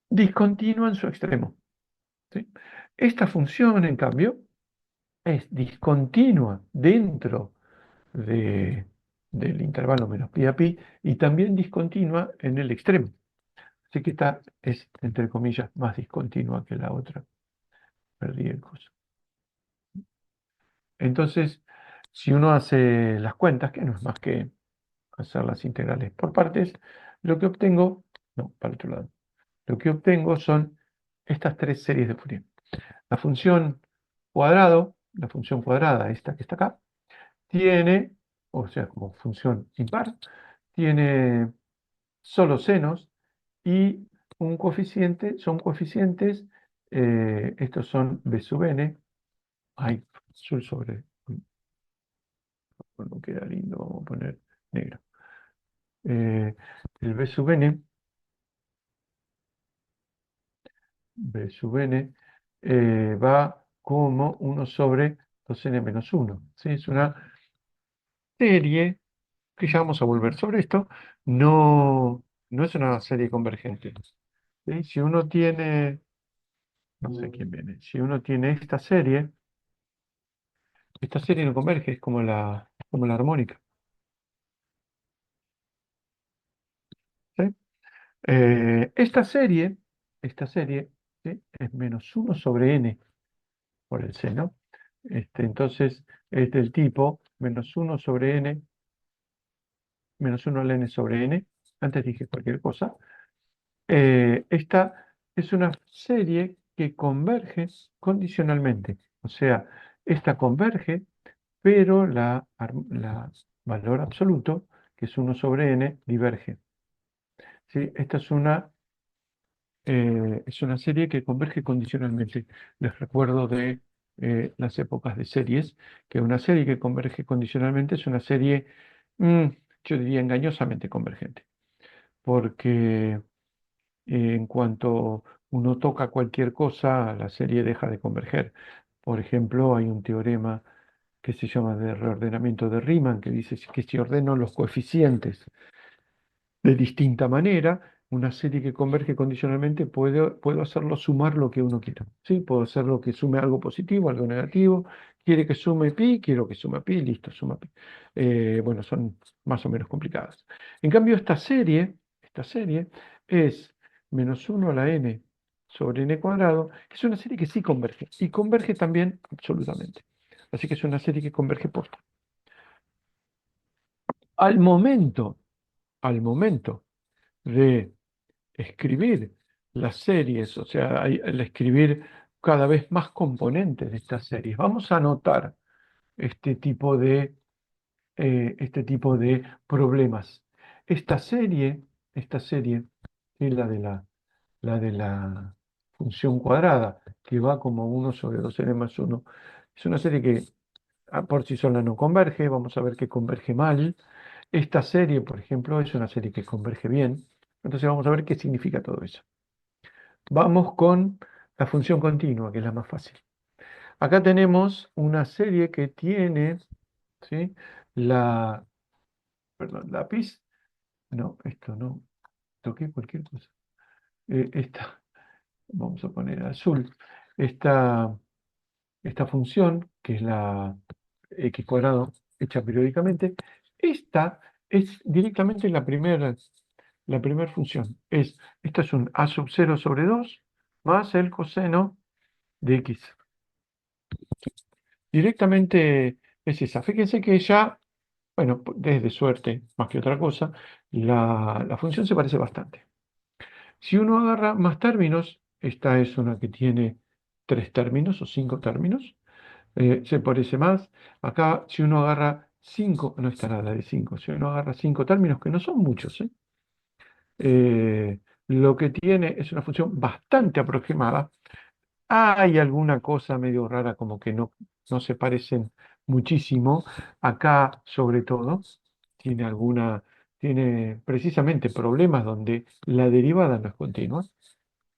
discontinua en su extremo, ¿sí? Esta función, en cambio, es discontinua dentro de- del intervalo menos pi a pi y también discontinua en el extremo. Así que esta es, entre comillas, más discontinua que la otra. Perdí el coso. Entonces, si uno hace las cuentas, que no es más que hacer las integrales por partes, lo que obtengo, no, para el otro lado, lo que obtengo son estas tres series de Fourier. La función la función cuadrada, esta que está acá, tiene, o sea, como función impar, tiene solo senos y un coeficiente, son coeficientes, estos son B sub n, ay, azul sobre, no queda lindo, vamos a poner negro. El B sub n va como 1 sobre 2n menos 1. ¿Sí? Es una serie que ya vamos a volver sobre esto. No, no es una serie convergente. ¿Sí? Si uno tiene, no sé quién viene, si uno tiene esta serie no converge, es como la armónica. ¿Sí? Esta serie, ¿sí? Es menos 1 sobre n por el seno. Entonces es del tipo menos 1 sobre n, menos 1 al n sobre n. Antes dije cualquier cosa. Esta es una serie que converge condicionalmente. O sea, esta converge, pero la valor absoluto, que es 1 sobre n, diverge. ¿Sí? Esta es una serie que converge condicionalmente. Les recuerdo de las épocas de series, que una serie que converge condicionalmente es una serie, mm, yo diría, engañosamente convergente, porque en cuanto uno toca cualquier cosa, la serie deja de converger. Por ejemplo, hay un teorema que se llama de reordenamiento de Riemann, que dice que si ordeno los coeficientes de distinta manera, una serie que converge condicionalmente puedo hacerlo sumar lo que uno quiera. ¿Sí? Puedo hacerlo que sume algo positivo, algo negativo. Quiere que sume pi, quiero que sume pi, listo, suma pi. Bueno, son más o menos complicadas. En cambio, esta serie es menos 1 a la n sobre n cuadrado, que es una serie que sí converge, y converge también absolutamente. Así que es una serie que converge posta. Al momento, al momento de escribir las series, o sea, al escribir cada vez más componentes de estas series, vamos a anotar este este tipo de problemas. Esta serie es la de la función cuadrada, que va como 1 sobre 2n más 1. Es una serie que por sí sola no converge, vamos a ver que converge mal. Esta serie, por ejemplo, es una serie que converge bien. Entonces vamos a ver qué significa todo eso. Vamos con la función continua, que es la más fácil. Acá tenemos una serie que tiene, ¿sí? Perdón, lápiz. No, esto no. Toqué cualquier cosa. Esta, vamos a poner azul. Esta, esta función, que es la x cuadrado hecha periódicamente, esta es directamente la primera función. Esta es un a sub 0 sobre 2 más el coseno de x. Directamente es esa. Fíjense que ya, bueno, desde suerte más que otra cosa, la función se parece bastante. Si uno agarra más términos, esta es una que tiene 3 términos o 5 términos, se parece más. Acá, si uno agarra 5, no está nada de 5, si uno agarra 5 términos, que no son muchos, lo que tiene es una función bastante aproximada. Hay alguna cosa medio rara, como que no se parecen muchísimo. Acá, sobre todo, tiene tiene precisamente problemas donde la derivada no es continua,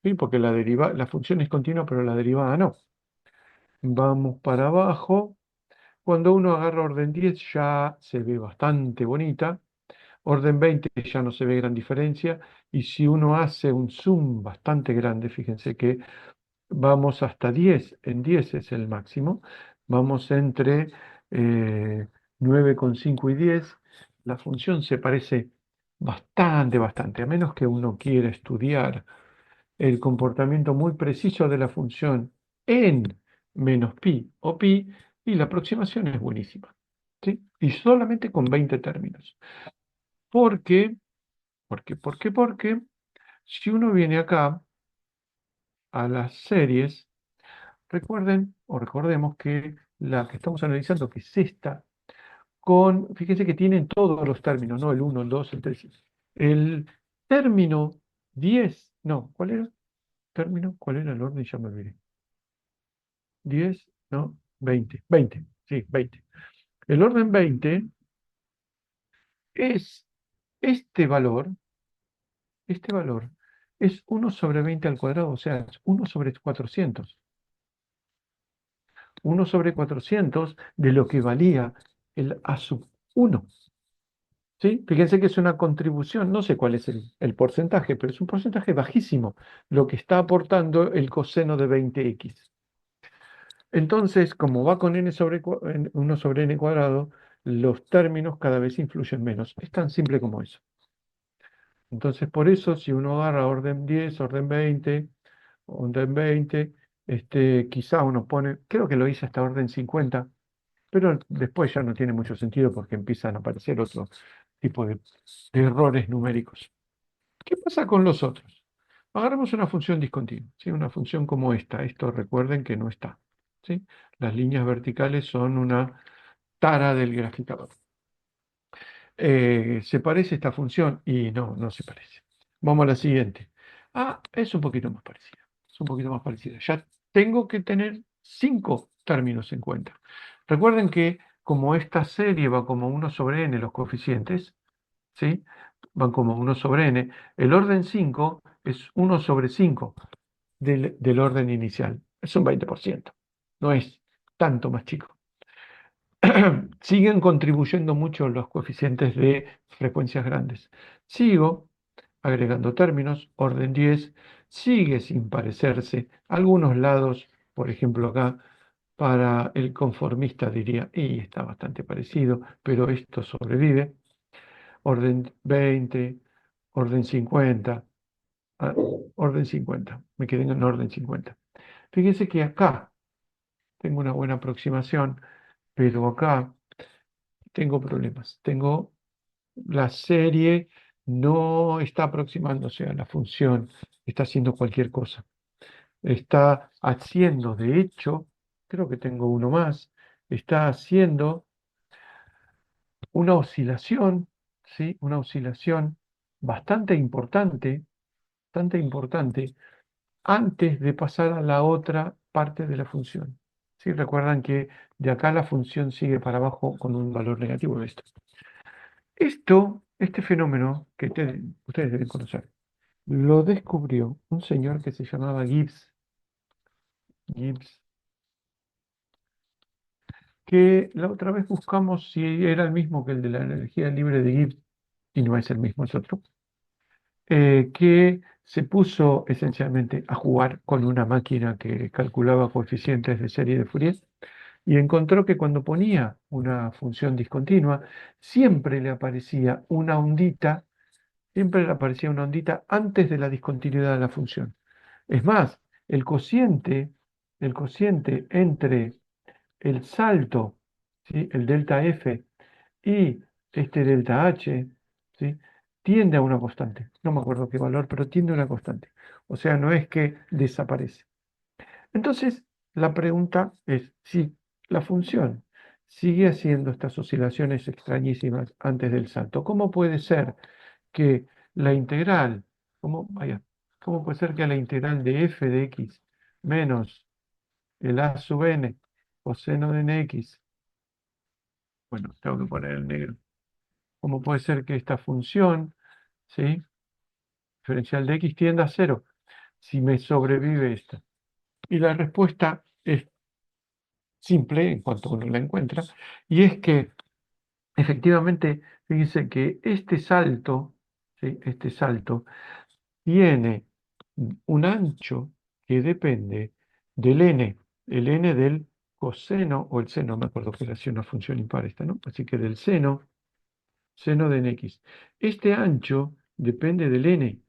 ¿sí? Porque la función es continua, pero la derivada no. Vamos para abajo. Cuando uno agarra orden 10 ya se ve bastante bonita. Orden 20 ya no se ve gran diferencia. Y si uno hace un zoom bastante grande, fíjense que vamos hasta 10, en 10 es el máximo, vamos entre 9,5 y 10, la función se parece bastante, a menos que uno quiera estudiar el comportamiento muy preciso de la función en menos pi o pi, y la aproximación es buenísima, ¿sí? Y solamente con 20 términos. ¿Por qué? Porque si uno viene acá a las series, recuerden o recordemos que la que estamos analizando, que es esta, fíjense que tienen todos los términos, ¿no? El uno, el 2, el 3. El término 10, no, ¿cuál era? Término, ¿cuál era el orden? Ya me olvidé. 10, no, 20, sí, 20. El orden 20 es este valor es 1/20 al cuadrado, o sea, es 1/400. 1/400 de lo que valía el A sub 1. ¿Sí? Fíjense que es una contribución, no sé cuál es el porcentaje, pero es un porcentaje bajísimo lo que está aportando el coseno de 20x. Entonces, como va con 1 sobre n cuadrado, los términos cada vez influyen menos. Es tan simple como eso. Entonces, por eso, si uno agarra orden 10, orden 20, quizá uno pone, creo que lo hice hasta orden 50, pero después ya no tiene mucho sentido porque empiezan a aparecer otro tipo de errores numéricos. ¿Qué pasa con los otros? Agarramos una función discontinua, ¿sí? Una función como esta. Esto recuerden que no está, ¿sí? Las líneas verticales son una tara del graficador. ¿Se parece esta función? Y no, no se parece. Vamos a la siguiente. Ah, es un poquito más parecida. Es un poquito más parecida. Ya tengo que tener 5 términos en cuenta. Recuerden que como esta serie va como 1/n los coeficientes, ¿sí? Van como 1/n. El orden 5 es 1/5 del orden inicial. Es un 20%. No es tanto más chico. Siguen contribuyendo mucho los coeficientes de frecuencias grandes. Sigo agregando términos, orden 10, sigue sin parecerse. Algunos lados, por ejemplo acá, para el conformista diría, y está bastante parecido, pero esto sobrevive. Orden 20, orden 50, ah, orden 50, me quedé en orden 50. Fíjense que acá tengo una buena aproximación, pero acá tengo problemas. La serie no está aproximándose a la función, está haciendo cualquier cosa. Está haciendo, de hecho, creo que tengo uno más, está haciendo una oscilación, ¿sí? Una oscilación bastante importante, antes de pasar a la otra parte de la función. ¿Sí? Recuerdan que de acá la función sigue para abajo con un valor negativo de esto. Este fenómeno que ustedes deben conocer, lo descubrió un señor que se llamaba Gibbs. Gibbs, que la otra vez buscamos si era el mismo que el de la energía libre de Gibbs, y no es el mismo, es otro, que se puso esencialmente a jugar con una máquina que calculaba coeficientes de serie de Fourier y encontró que cuando ponía una función discontinua, siempre le aparecía una ondita, siempre le aparecía una ondita antes de la discontinuidad de la función. Es más, el cociente entre el salto, ¿sí? El delta F y este delta H, ¿sí? Tiende a una constante. No me acuerdo qué valor, pero tiende a una constante. O sea, no es que desaparece. Entonces, la pregunta es si la función sigue haciendo estas oscilaciones extrañísimas antes del salto. ¿Cómo puede ser que la integral, cómo puede ser que la integral de f de x menos el a sub n coseno de nx Bueno, tengo que poner el negro. ¿Cómo puede ser que esta función, ¿sí? Diferencial de x tienda a cero si me sobrevive esta? Y la respuesta es simple en cuanto uno la encuentra, y es que efectivamente, fíjense que este salto, ¿sí? Este salto tiene un ancho que depende del n, el n del coseno o el seno, me acuerdo que era así una función impar esta, ¿no? Así que del seno de nx. Este ancho depende del n,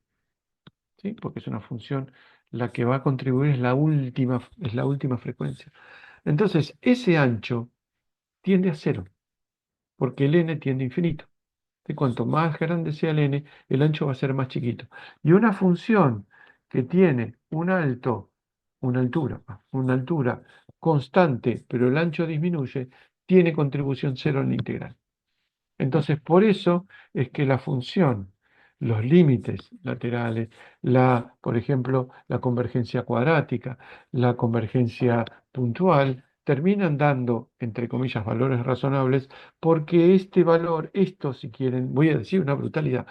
¿sí? Porque es una función, la que va a contribuir es la última frecuencia. Entonces, ese ancho tiende a cero, porque el n tiende a infinito. Y cuanto más grande sea el n, el ancho va a ser más chiquito. Y una función que tiene una altura constante, pero el ancho disminuye, tiene contribución cero en la integral. Entonces, por eso es que la función, los límites laterales, por ejemplo, la convergencia cuadrática, la convergencia puntual, terminan dando, entre comillas, valores razonables, porque este valor, esto, si quieren, voy a decir una brutalidad,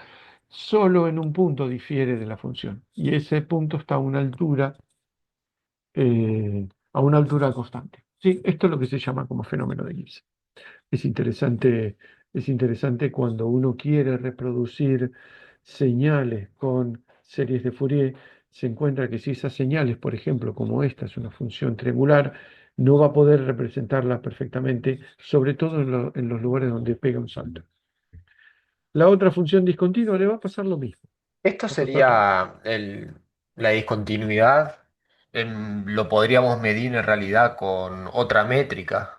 solo en un punto difiere de la función. Y ese punto está a una altura constante. Sí, esto es lo que se llama como fenómeno de Gibbs. Es interesante, es interesante cuando uno quiere reproducir señales con series de Fourier, se encuentra que si esas señales, por ejemplo, como esta es una función triangular, no va a poder representarla perfectamente, sobre todo en los lugares donde pega un salto. La otra función discontinua le va a pasar lo mismo. Esto Va a pasar lo- sería la discontinuidad, lo podríamos medir en realidad con otra métrica,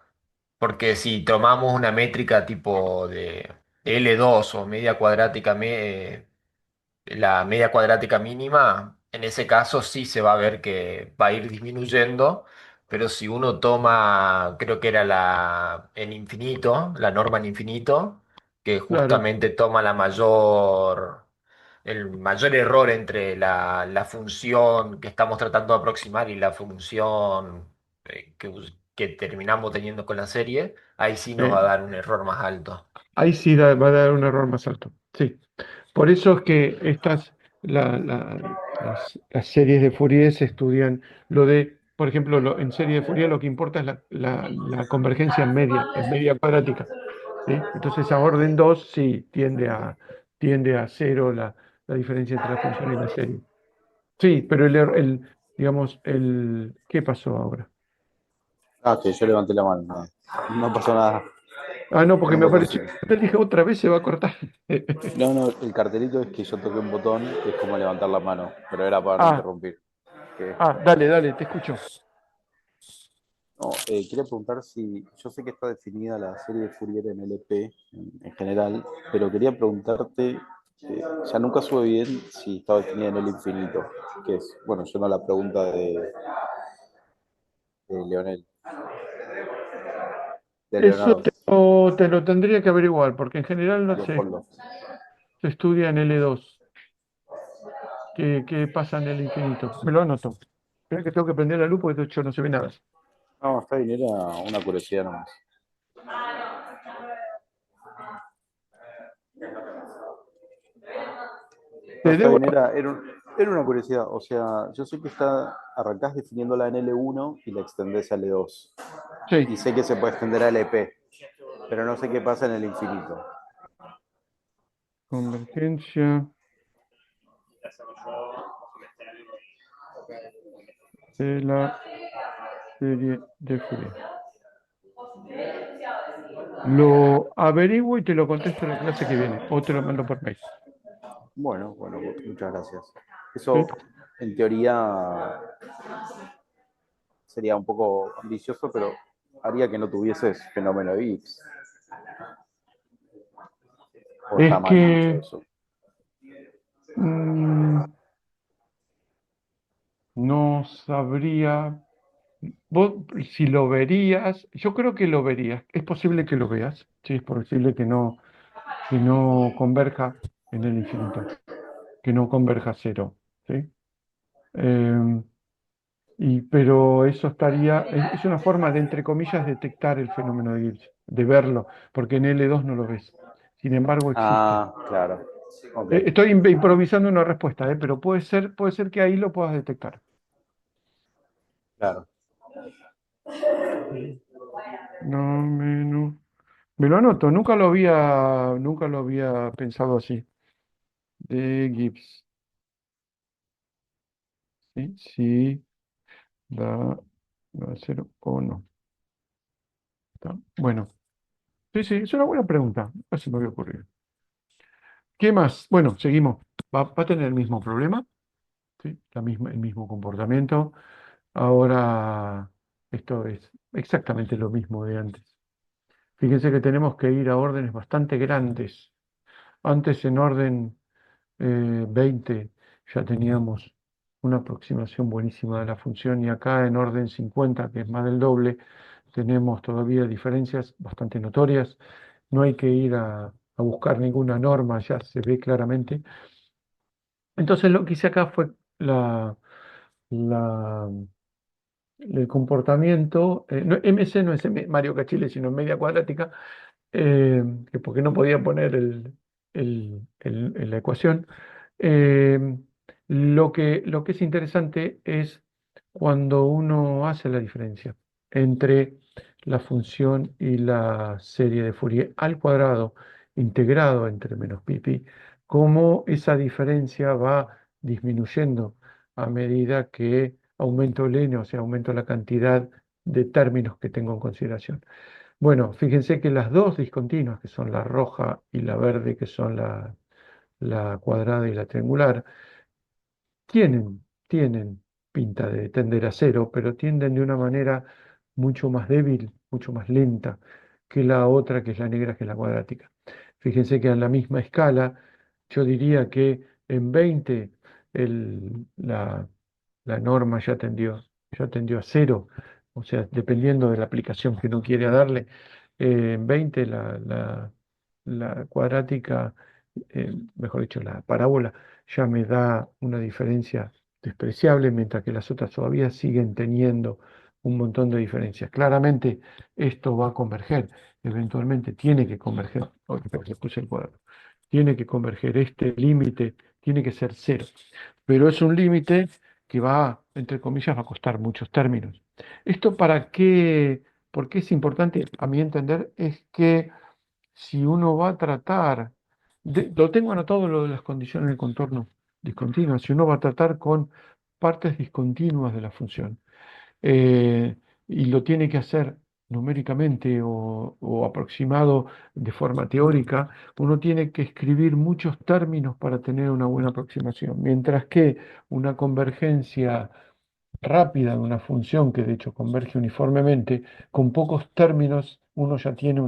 porque si tomamos una métrica tipo de L2 o media cuadrática, la media cuadrática mínima, en ese caso sí se va a ver que va a ir disminuyendo, pero si uno toma, creo que era en infinito, la norma en infinito, que Claro, justamente toma el mayor error entre la función que estamos tratando de aproximar y la función que terminamos teniendo con la serie, ahí sí nos va a eh, dar un error más alto. ahí sí va a dar un error más alto. Sí. Por eso es que las series de Fourier se estudian por ejemplo, en serie de Fourier lo que importa es la convergencia en media cuadrática, ¿sí? Entonces a orden 2 sí tiende a cero la diferencia entre la función y la serie. Sí, pero digamos, ¿qué pasó ahora? Ah, que yo levanté la mano. No, no pasó nada. Ah, no, porque Un me botón apareció, sí. te dije otra vez se va a cortar. No, no, el cartelito es que yo toqué un botón que es como levantar la mano, pero era para no Ah, interrumpir. Que, dale, dale, te escucho. no, quería preguntar si, yo sé que está definida la serie de Fourier en LP en general, pero quería preguntarte, ya nunca supe bien si está definida en el infinito, que es, bueno, yo no la pregunta de Leonel, de Eso Leonardo, te lo tendría que averiguar, porque en general no sé, Leopoldo. se estudia en L2, qué pasa en el infinito. Me lo anoto. Espera que tengo que prender la luz porque de hecho no se ve nada. No, está bien, era una curiosidad nomás. No, Te está debo, bien, era una curiosidad. O sea, yo sé que arrancás definiéndola en L1 y la extendés a L2. sí, Y sé que se puede extender a LP, pero no sé qué pasa en el infinito. convergencia de la serie de Fourier. Lo averiguo y te lo contesto en la clase que viene, o te lo mando por mail. Bueno, bueno, muchas gracias. ¿Sí? Eso, en teoría, sería un poco ambicioso, pero haría que no tuvieses fenómeno de Gibbs. O está Es mal dicho que eso. mm, no sabría. Vos, si lo verías, yo creo que lo verías. Es posible que lo veas, sí, es posible que no converja en el infinito, que no converja a cero, ¿sí? Eh, Pero eso es una forma de, entre comillas, detectar el fenómeno de Gibbs, de verlo, porque en L2 no lo ves. Sin embargo, existe. Ah, claro. Ok, Estoy improvisando una respuesta, pero puede ser que ahí lo puedas detectar. claro. No, me lo anoto, nunca lo había pensado así. De Gibbs. ¿Sí? Sí, da cero o no. Está. Bueno, sí, sí, es una buena pregunta. No se me había ocurrido. ¿Qué más? Bueno, seguimos. Va a tener el mismo problema, ¿sí? El mismo comportamiento. Ahora, esto es exactamente lo mismo de antes. Fíjense que tenemos que ir a órdenes bastante grandes. Antes en orden 20 ya teníamos una aproximación buenísima de la función y acá en orden 50, que es más del doble, tenemos todavía diferencias bastante notorias. No hay que ir a buscar ninguna norma, ya se ve claramente. Entonces lo que hice acá fue la- el comportamiento, MC no es Mario Cachile, sino media cuadrática, que porque no podía poner la ecuación. Eh, lo que es interesante es cuando uno hace la diferencia entre la función y la serie de Fourier al cuadrado integrado entre menos pi pi, cómo esa diferencia va disminuyendo a medida que aumento el n, o sea, aumento la cantidad de términos que tengo en consideración. Bueno, fíjense que las dos discontinuas, que son la roja y la verde, que son la cuadrada y la triangular, tienen pinta de tender a cero, pero tienden de una manera mucho más débil, mucho más lenta que la otra, que es la negra, que es la cuadrática. Fíjense que en la misma escala, yo diría que en 20 la norma ya tendió a cero, o sea, dependiendo de la aplicación que uno quiera darle. En 20 la cuadrática, mejor dicho, la parábola ya me da una diferencia despreciable, mientras que las otras todavía siguen teniendo un montón de diferencias. Claramente esto va a converger, eventualmente tiene que converger, le puse el cuadrado, tiene que converger, este límite tiene que ser cero, pero es un límite que va, entre comillas, va a costar muchos términos. ¿Esto para qué? ¿Por qué es importante? A mi entender, es que si uno va a tratar, lo tengo anotado lo de las condiciones de contorno discontinuas, si uno va a tratar con partes discontinuas de la función, eh, y lo tiene que hacer numéricamente o aproximado de forma teórica, uno tiene que escribir muchos términos para tener una buena aproximación, mientras que una convergencia rápida de una función que de hecho converge uniformemente, con pocos términos uno ya tiene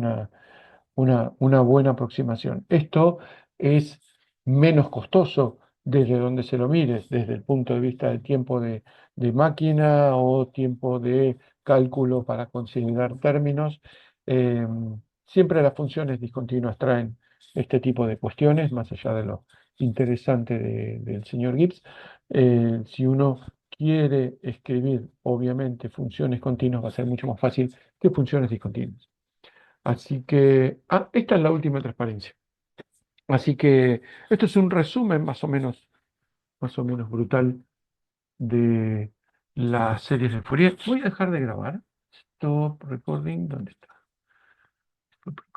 una buena aproximación. Esto es menos costoso desde donde se lo mires, desde el punto de vista del tiempo de máquina o tiempo de cálculo para considerar términos. Eh, Siempre las funciones discontinuas traen este tipo de cuestiones, más allá de lo interesante del señor Gibbs. Si uno quiere escribir, obviamente, funciones continuas, va a ser mucho más fácil que funciones discontinuas. Así que, esta es la última transparencia. Así que esto es un resumen más o menos brutal de las series de Fourier. Voy a dejar de grabar. Stop recording. ¿Dónde está? Stop recording.